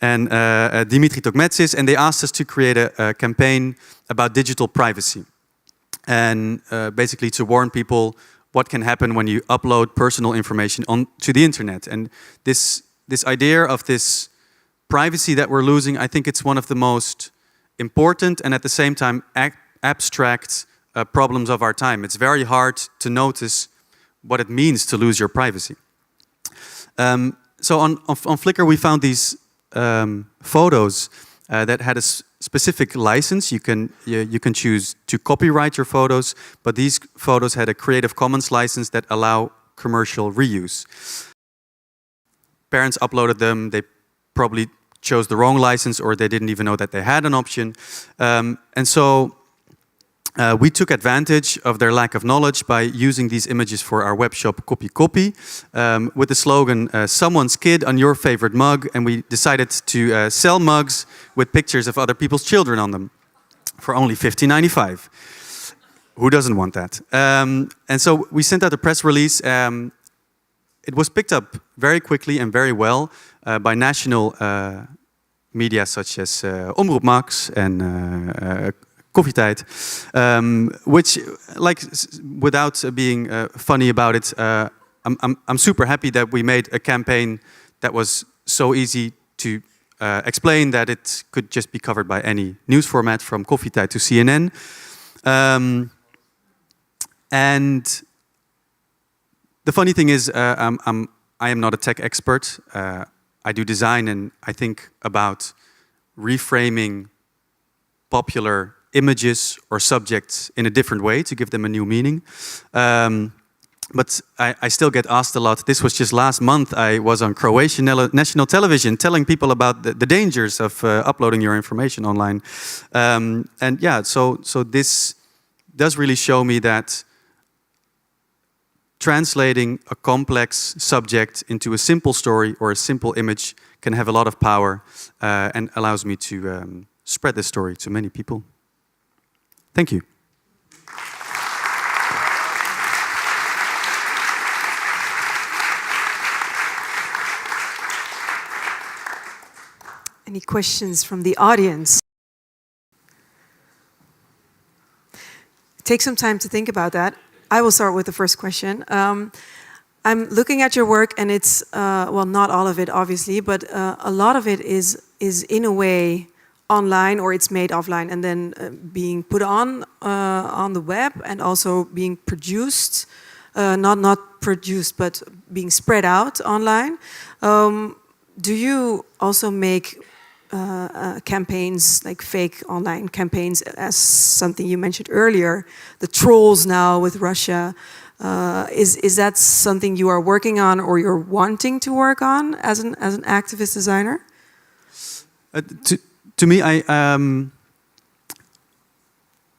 Speaker 21: And Dimitri Tokmetsis, and they asked us to create a campaign about digital privacy. And basically to warn people what can happen when you upload personal information onto the internet. And this idea of this privacy that we're losing, I think it's one of the most important and at the same time abstract problems of our time. It's very hard to notice what it means to lose your privacy. So on Flickr we found these photos that had a specific license. You can choose to copyright your photos, but these photos had a Creative Commons license that allow commercial reuse. Parents uploaded them, they probably chose the wrong license or they didn't even know that they had an option. And so we took advantage of their lack of knowledge by using these images for our web shop Copy Copy with the slogan, someone's kid on your favorite mug, and we decided to sell mugs with pictures of other people's children on them for only $15.95. Who doesn't want that? And so we sent out a press release. It was picked up very quickly and very well by national media such as Omroep Max and Koffietijd, which, like, without being funny about it, I'm super happy that we made a campaign that was so easy to explain that it could just be covered by any news format, from Koffietijd to CNN. And the funny thing is, I am not a tech expert. I do design, and I think about reframing popular images or subjects in a different way to give them a new meaning. But I still get asked a lot. This was just last month. I was on Croatian national television telling people about the dangers of uploading your information online. And yeah, so this does really show me that translating a complex subject into a simple story or a simple image can have a lot of power and allows me to spread this story to many people. Thank you.
Speaker 1: Any questions from the audience? Take some time to think about that. I will start with the first question. I'm looking at your work, and it's, well, not all of it, obviously, but a lot of it is in a way online, or it's made offline and then being put on the web, and also being produced, not produced, but being spread out online. Do you also make campaigns, like fake online campaigns, as something you mentioned earlier, the trolls now with Russia? Is that something you are working on, or you're wanting to work on as an activist designer?
Speaker 21: To me,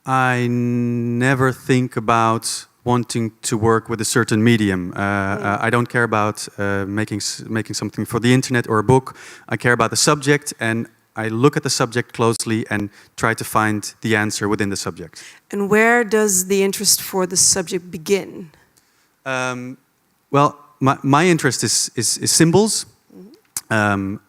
Speaker 21: I never think about wanting to work with a certain medium. I don't care about making something for the internet or a book. I care about the subject, and I look at the subject closely and try to find the answer within the subject.
Speaker 1: And where does the interest for the subject begin?
Speaker 21: Well, my interest is symbols, and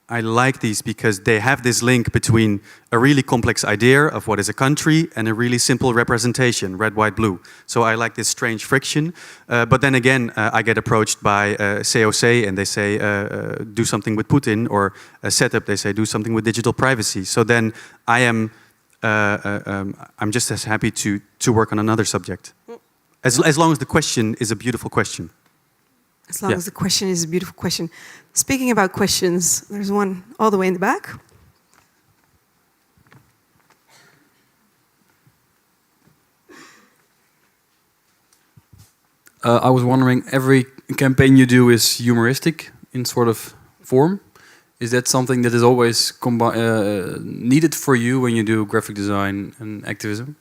Speaker 21: I like these because they have this link between a really complex idea of what is a country and a really simple representation, red, white, blue. So I like this strange friction. But then again, I get approached by COC, and they say, do something with Putin, or Setup, they say, do something with digital privacy. So then I'm just as happy to work on another subject. As long as the question is a beautiful question.
Speaker 1: As long as the question is a beautiful question. Speaking about questions, there's one all the way in the back.
Speaker 5: I was wondering, every campaign you do is humoristic. in sort of form. Is that something that is always needed for you when you do graphic design and activism?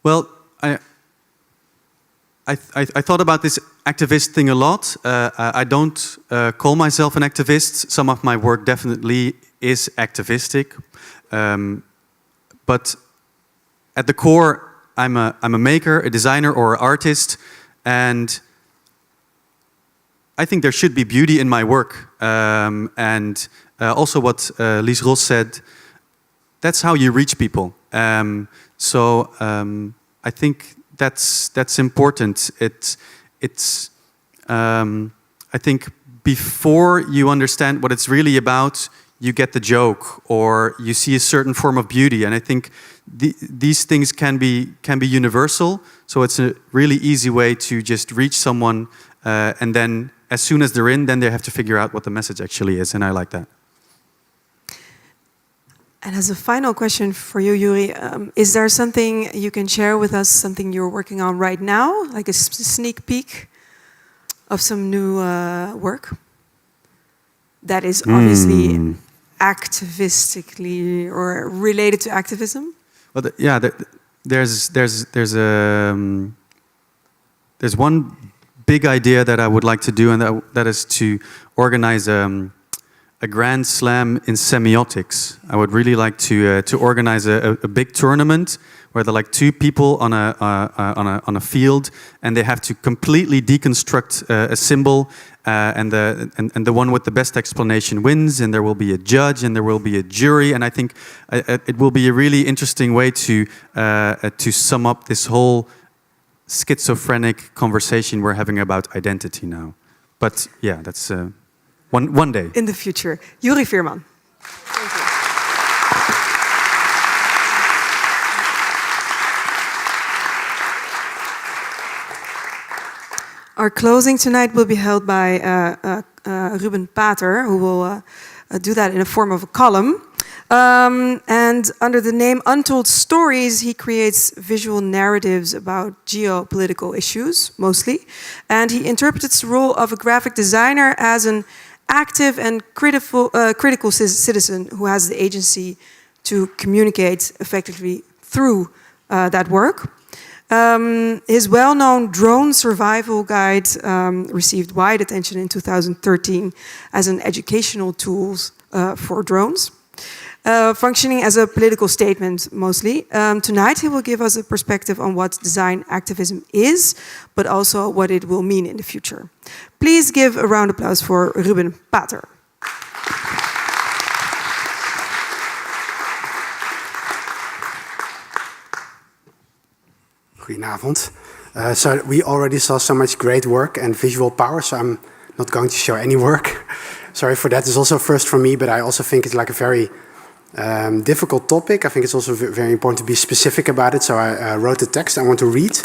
Speaker 21: Well, I thought about this activist thing a lot. I don't call myself an activist. Some of my work definitely is activistic. But at the core, I'm a maker, a designer, or an artist, and I think there should be beauty in my work. And also what Lies Ros said, that's how you reach people. I think that's important. I think before you understand what it's really about, you get the joke or you see a certain form of beauty. And I think these things can be universal. So it's a really easy way to just reach someone, and then as soon as they're in, then they have to figure out what the message actually is. And I like that.
Speaker 1: And as a final question for you, Yuri, is there something you can share with us, something you're working on right now, like a sneak peek of some new work that is obviously activistically or related to activism?
Speaker 21: Well, there's one big idea that I would like to do, and that is to organize a grand slam in semiotics. I would really like to organize a big tournament where there are like two people on a field, and they have to completely deconstruct a symbol, and the one with the best explanation wins, and there will be a judge and there will be a jury, and I think it will be a really interesting way to sum up this whole schizophrenic conversation we're having about identity now. But yeah, that's one day.
Speaker 1: In the future. Yuri Veerman. Thank you. Our closing tonight will be held by Ruben Pater, who will do that in a form of a column. And under the name Untold Stories, he creates visual narratives about geopolitical issues, mostly. And he interprets the role of a graphic designer as an active and critical citizen who has the agency to communicate effectively through that work. His well-known drone survival guide received wide attention in 2013 as an educational tool for drones, functioning as a political statement mostly. Tonight he will give us a perspective on what design activism is, but also what it will mean in the future. Please give a round of applause for Ruben Pater.
Speaker 22: Goedenavond. So we already saw so much great work and visual power, so I'm not going to show any work. Sorry for that. It's also first for me, but I also think it's like a very difficult topic. I think it's also very important to be specific about it, so I wrote the text I want to read.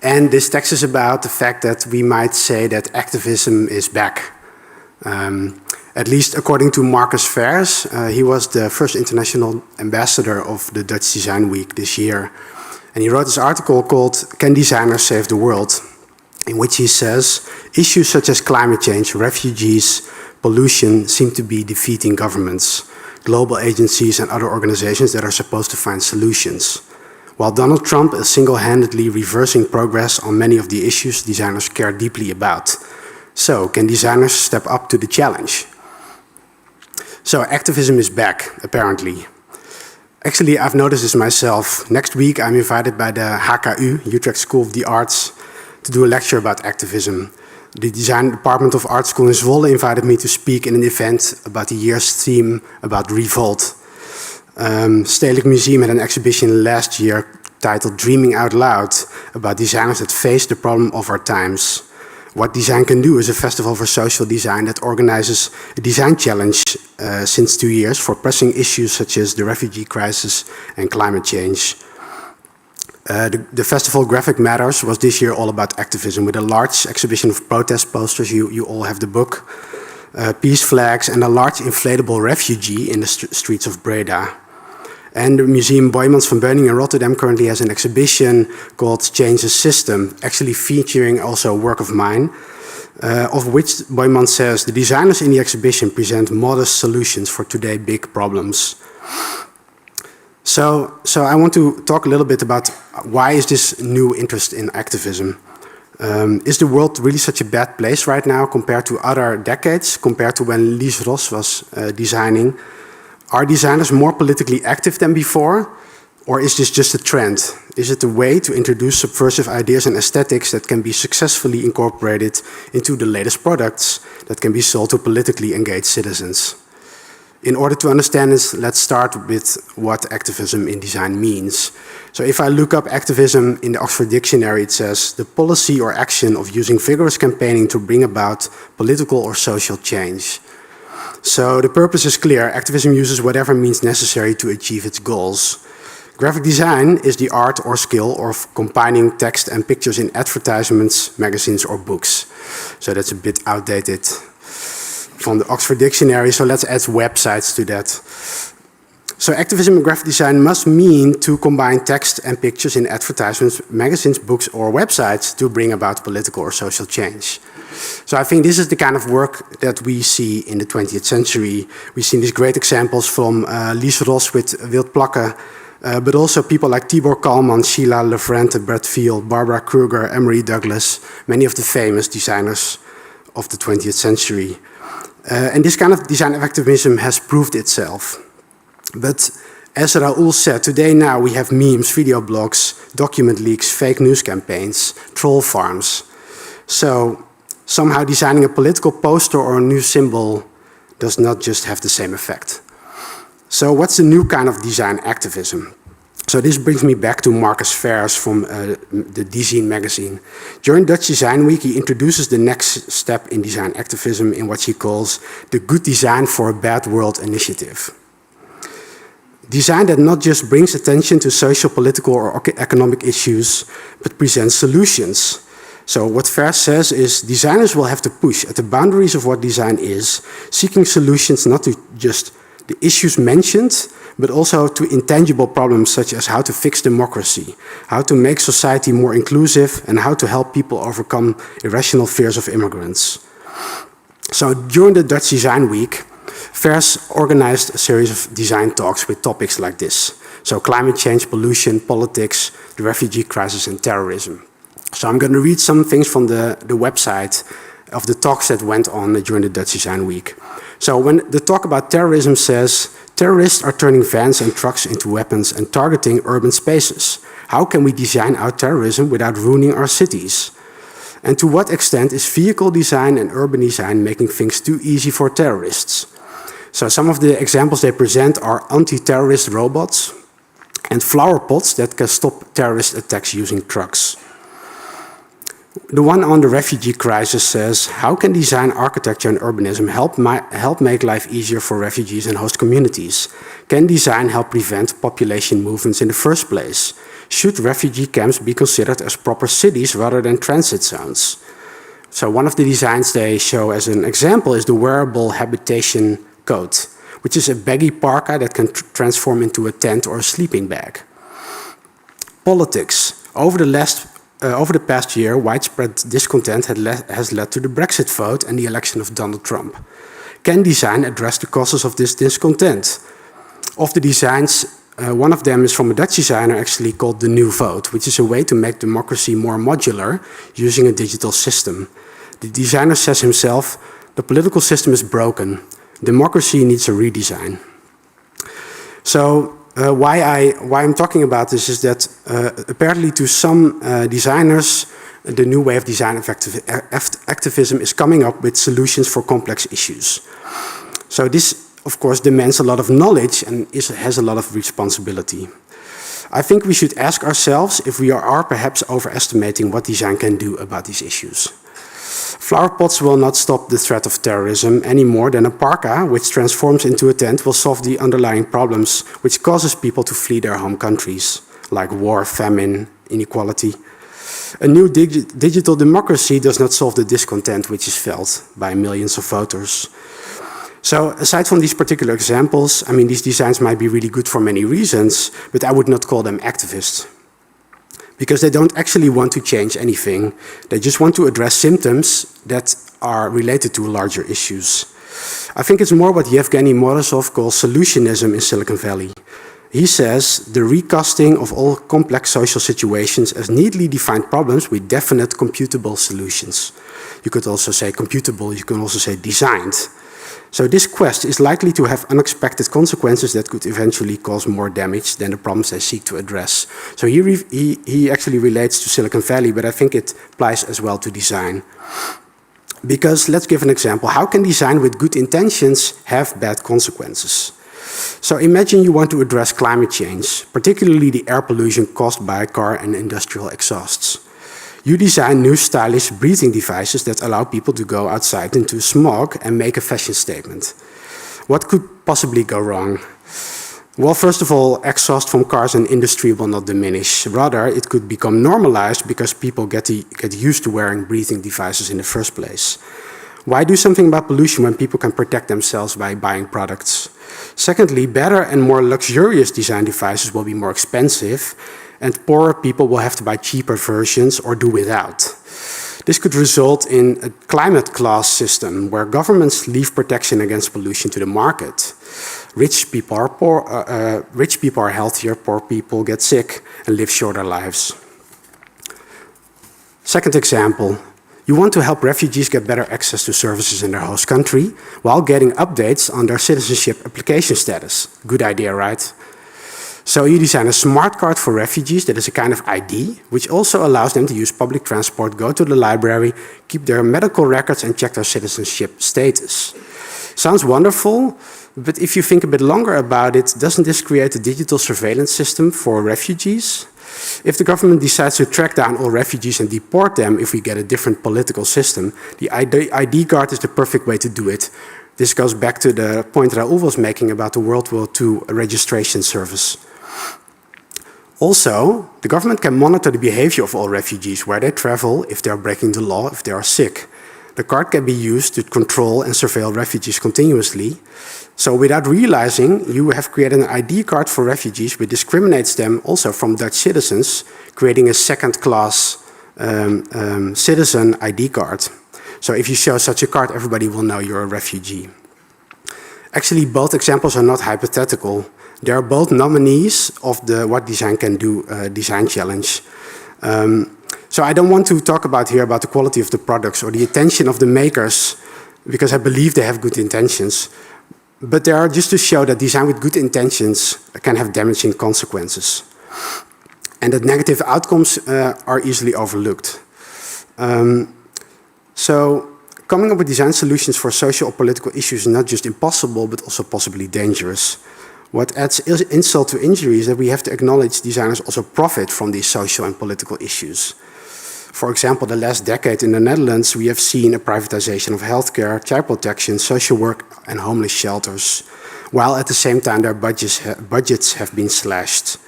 Speaker 22: And this text is about the fact that we might say that activism is back. At least according to Marcus Vers, he was the first international ambassador of the Dutch Design Week this year. And he wrote this article called "Can Designers Save the World?", in which he says, issues such as climate change, refugees, pollution seem to be defeating governments, global agencies and other organizations that are supposed to find solutions. While Donald Trump is single-handedly reversing progress on many of the issues designers care deeply about. So, can designers step up to the challenge? So, activism is back, apparently. Actually, I've noticed this myself. Next week, I'm invited by the HKU, Utrecht School of the Arts, to do a lecture about activism. The design department of art school in Zwolle invited me to speak in an event about the year's theme about revolt. Stedelijk Museum had an exhibition last year titled Dreaming Out Loud about designers that face the problem of our times. What Design Can Do is a festival for social design that organizes a design challenge since 2 years for pressing issues such as the refugee crisis and climate change. The festival Graphic Matters was this year all about activism with a large exhibition of protest posters. You all have the book. Peace flags and a large inflatable refugee in the streets of Breda. And the Museum Boijmans van Beuningen in Rotterdam currently has an exhibition called Change the System, actually featuring also a work of mine, of which Boijmans says, the designers in the exhibition present modest solutions for today's big problems. So I want to talk a little bit about why is this new interest in activism? Is the world really such a bad place right now compared to other decades, compared to when Lies Ros was designing? Are designers more politically active than before? Or is this just a trend? Is it a way to introduce subversive ideas and aesthetics that can be successfully incorporated into the latest products that can be sold to politically engaged citizens? In order to understand this, let's start with what activism in design means. So if I look up activism in the Oxford Dictionary, it says the policy or action of using vigorous campaigning to bring about political or social change. So the purpose is clear. Activism uses whatever means necessary to achieve its goals. Graphic design is the art or skill of combining text and pictures in advertisements, magazines, or books. So that's a bit outdated from the Oxford Dictionary, so let's add websites to that. So activism in graphic design must mean to combine text and pictures in advertisements, magazines, books, or websites to bring about political or social change. So I think this is the kind of work that we see in the 20th century. We've seen these great examples from Lies Ros with Wild Plakken, but also people like Tibor Kalman, Sheila Lefrente, Brett Field, Barbara Kruger, Emery Douglas, many of the famous designers of the 20th century. And this kind of design activism has proved itself. But as Raul said, today now we have memes, video blogs, document leaks, fake news campaigns, troll farms. So somehow designing a political poster or a new symbol does not just have the same effect. So what's the new kind of design activism? So this brings me back to Marcus Vers from the Design magazine. During Dutch Design Week, he introduces the next step in design activism in what he calls the Good Design for a Bad World initiative. Design that not just brings attention to social, political, or economic issues, but presents solutions. So what Vers says is designers will have to push at the boundaries of what design is, seeking solutions not to just the issues mentioned, but also to intangible problems such as how to fix democracy, how to make society more inclusive, and how to help people overcome irrational fears of immigrants. So during the Dutch Design Week, Vers organized a series of design talks with topics like this. So climate change, pollution, politics, the refugee crisis, and terrorism. So I'm going to read some things from the website of the talks that went on during the Dutch Design Week. So when the talk about terrorism says, terrorists are turning vans and trucks into weapons and targeting urban spaces. How can we design out terrorism without ruining our cities? And to what extent is vehicle design and urban design making things too easy for terrorists? So some of the examples they present are anti-terrorist robots and flower pots that can stop terrorist attacks using trucks. The one on the refugee crisis says, how can design, architecture, and urbanism help make life easier for refugees and host communities? Can design help prevent population movements in the first place? Should refugee camps be considered as proper cities rather than transit zones? So one of the designs they show as an example is the wearable habitation coat, which is a baggy parka that can transform into a tent or a sleeping bag. Politics. Over the past year, widespread discontent has led to the Brexit vote and the election of Donald Trump. Can design address the causes of this discontent? Of the designs, one of them is from a Dutch designer actually called The New Vote, which is a way to make democracy more modular using a digital system. The designer says himself, the political system is broken. Democracy needs a redesign. So why I'm talking about this is that apparently to some designers, the new way of design activism is coming up with solutions for complex issues. So this, of course, demands a lot of knowledge and has a lot of responsibility. I think we should ask ourselves if we are perhaps overestimating what design can do about these issues. Flower pots will not stop the threat of terrorism any more than a parka, which transforms into a tent, will solve the underlying problems which causes people to flee their home countries, like war, famine, inequality. A new digital democracy does not solve the discontent which is felt by millions of voters. So aside from these particular examples, I mean, these designs might be really good for many reasons, but I would not call them activists. Because they don't actually want to change anything. They just want to address symptoms that are related to larger issues. I think it's more what Yevgeny Morozov calls solutionism in Silicon Valley. He says the recasting of all complex social situations as neatly defined problems with definite computable solutions. You could also say computable, you can also say designed. So this quest is likely to have unexpected consequences that could eventually cause more damage than the problems they seek to address. So he actually relates to Silicon Valley, but I think it applies as well to design. Because let's give an example. How can design with good intentions have bad consequences? So imagine you want to address climate change, particularly the air pollution caused by car and industrial exhausts. You design new stylish breathing devices that allow people to go outside into smog and make a fashion statement. What could possibly go wrong? Well, first of all, exhaust from cars and industry will not diminish. Rather, it could become normalized because people get used to wearing breathing devices in the first place. Why do something about pollution when people can protect themselves by buying products? Secondly, better and more luxurious design devices will be more expensive, and poorer people will have to buy cheaper versions or do without. This could result in a climate class system where governments leave protection against pollution to the market. Rich people are poor, rich people are healthier, poor people get sick and live shorter lives. Second example, you want to help refugees get better access to services in their host country while getting updates on their citizenship application status. Good idea, right? So you design a smart card for refugees that is a kind of ID, which also allows them to use public transport, go to the library, keep their medical records and check their citizenship status. Sounds wonderful, but if you think a bit longer about it, doesn't this create a digital surveillance system for refugees? If the government decides to track down all refugees and deport them if we get a different political system, the ID card is the perfect way to do it. This goes back to the point Raul was making about the World War II registration service. Also, the government can monitor the behavior of all refugees, where they travel, if they are breaking the law, if they are sick. The card can be used to control and surveil refugees continuously. So without realizing, you have created an ID card for refugees which discriminates them also from Dutch citizens, creating a second-class citizen ID card. So if you show such a card, everybody will know you're a refugee. Actually, both examples are not hypothetical. They are both nominees of the What Design Can Do design challenge. So I don't want to talk about here about the quality of the products or the intention of the makers, because I believe they have good intentions. But they are just to show that design with good intentions can have damaging consequences. And that negative outcomes are easily overlooked. So coming up with design solutions for social or political issues is not just impossible, but also possibly dangerous. What adds insult to injury is that we have to acknowledge designers also profit from these social and political issues. For example, the last decade in the Netherlands, we have seen a privatization of healthcare, child protection, social work, and homeless shelters, while at the same time their budgets have been slashed.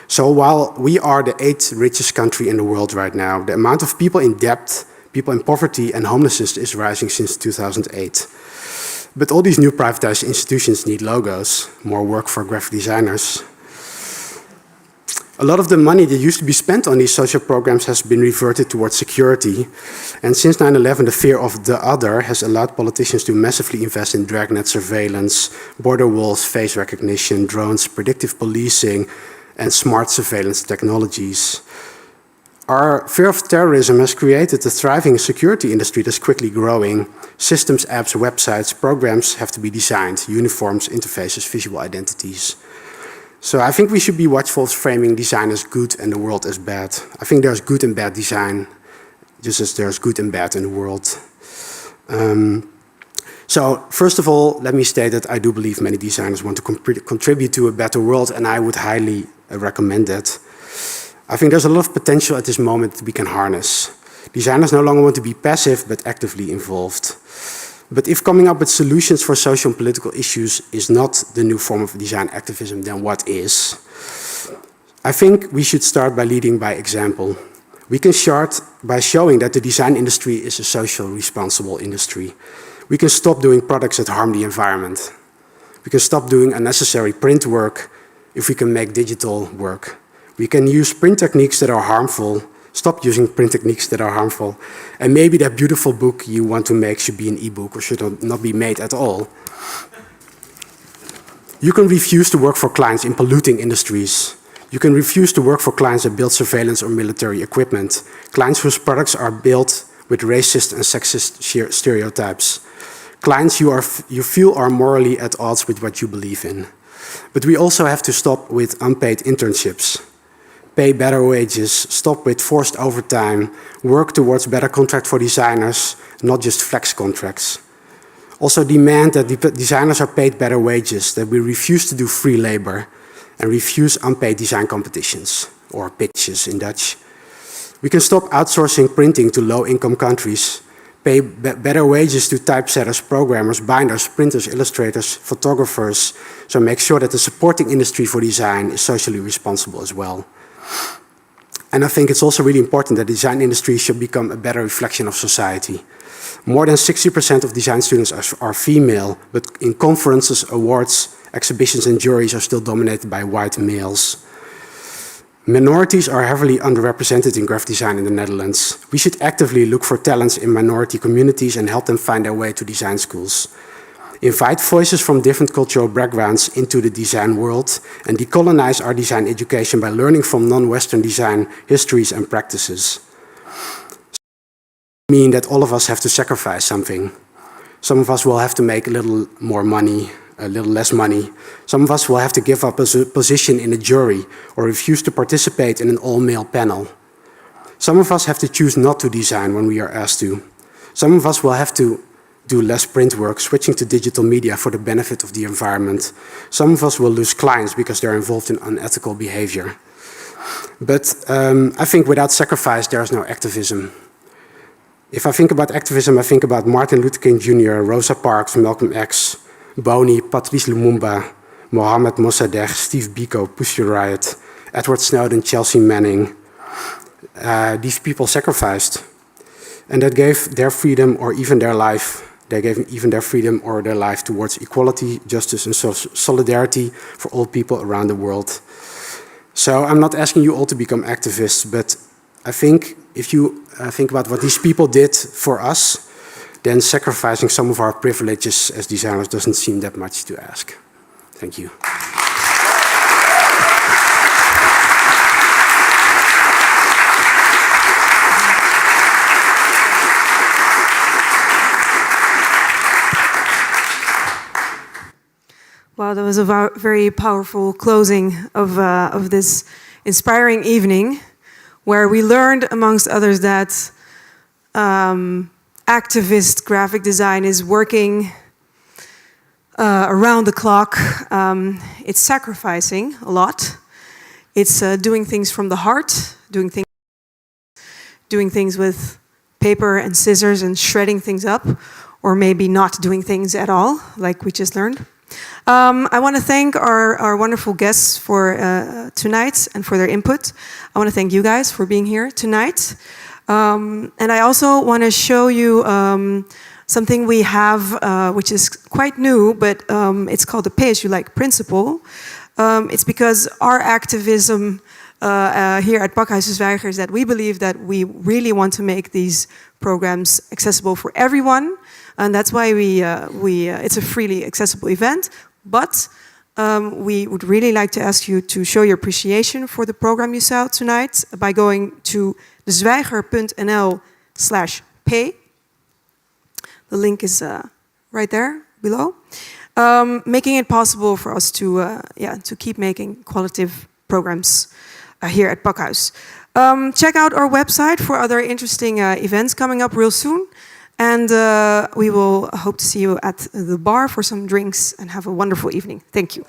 Speaker 22: So while we are the 8th richest country in the world right now, the amount of people in debt, people in poverty, and homelessness is rising since 2008. But all these new privatized institutions need logos, more work for graphic designers. A lot of the money that used to be spent on these social programs has been reverted towards security. And since 9/11, the fear of the other has allowed politicians to massively invest in dragnet surveillance, border walls, face recognition, drones, predictive policing, and smart surveillance technologies. Our fear of terrorism has created a thriving security industry that's quickly growing. Systems, apps, websites, programs have to be designed, uniforms, interfaces, visual identities. So I think we should be watchful of framing design as good and the world as bad. I think there's good and bad design, just as there's good and bad in the world. So first of all, let me state that I do believe many designers want to contribute to a better world, and I would highly recommend that. I think there's a lot of potential at this moment that we can harness. Designers no longer want to be passive, but actively involved. But if coming up with solutions for social and political issues is not the new form of design activism, then what is? I think we should start by leading by example. We can start by showing that the design industry is a social responsible industry. We can stop doing products that harm the environment. We can stop doing unnecessary print work if we can make digital work. We can use print techniques that are harmful, stop using print techniques that are harmful, and maybe that beautiful book you want to make should be an e-book or should not be made at all. You can refuse to work for clients in polluting industries. You can refuse to work for clients that build surveillance or military equipment, clients whose products are built with racist and sexist stereotypes, clients you feel are morally at odds with what you believe in. But we also have to stop with unpaid internships, pay better wages, stop with forced overtime, work towards better contract for designers, not just flex contracts. Also demand that designers are paid better wages, that we refuse to do free labor and refuse unpaid design competitions, or pitches in Dutch. We can stop outsourcing printing to low-income countries, pay better wages to typesetters, programmers, binders, printers, illustrators, photographers, so make sure that the supporting industry for design is socially responsible as well. And I think it's also really important that the design industry should become a better reflection of society. More than 60% of design students are female, but in conferences, awards, exhibitions and juries are still dominated by white males. Minorities are heavily underrepresented in graphic design in the Netherlands. We should actively look for talents in minority communities and help them find their way to design schools. Invite voices from different cultural backgrounds into the design world and decolonize our design education by learning from non-Western design histories and practices. I mean that all of us have to sacrifice something. Some of us will have to make a little more money, a little less money. Some of us will have to give up a position in a jury or refuse to participate in an all-male panel. Some of us have to choose not to design when we are asked to. Some of us will have to do less print work, switching to digital media for the benefit of the environment. Some of us will lose clients because they're involved in unethical behavior. But I think without sacrifice, there is no activism. If I think about activism, I think about Martin Luther King Jr., Rosa Parks, Malcolm X, Boni, Patrice Lumumba, Mohammed Mossadegh, Steve Biko, Pussy Riot, Edward Snowden, Chelsea Manning. These people sacrificed. And that gave their freedom or even their life. They gave even their freedom or their life towards equality, justice, and solidarity for all people around the world. So I'm not asking you all to become activists, but I think if you think about what these people did for us, then sacrificing some of our privileges as designers doesn't seem that much to ask. Thank you.
Speaker 1: Wow, that was a very powerful closing of this inspiring evening, where we learned, amongst others, that activist graphic design is working around the clock. It's sacrificing a lot. It's doing things from the heart, doing things with paper and scissors and shredding things up, or maybe not doing things at all, like we just learned. I want to thank our wonderful guests for tonight and for their input. I want to thank you guys for being here tonight. And I also want to show you something we have, which is quite new, but it's called the Pay As You Like principle. It's because our activism here at Pakhuis de Zwijger is that we believe that we really want to make these programs accessible for everyone. And that's why it's a freely accessible event. But we would really like to ask you to show your appreciation for the program you saw tonight by going to dezwijger.nl/pay. The link is right there below. Making it possible for us to keep making qualitative programs here at Pakhuis. Check out our website for other interesting events coming up real soon. And we will hope to see you at the bar for some drinks and have a wonderful evening. Thank you.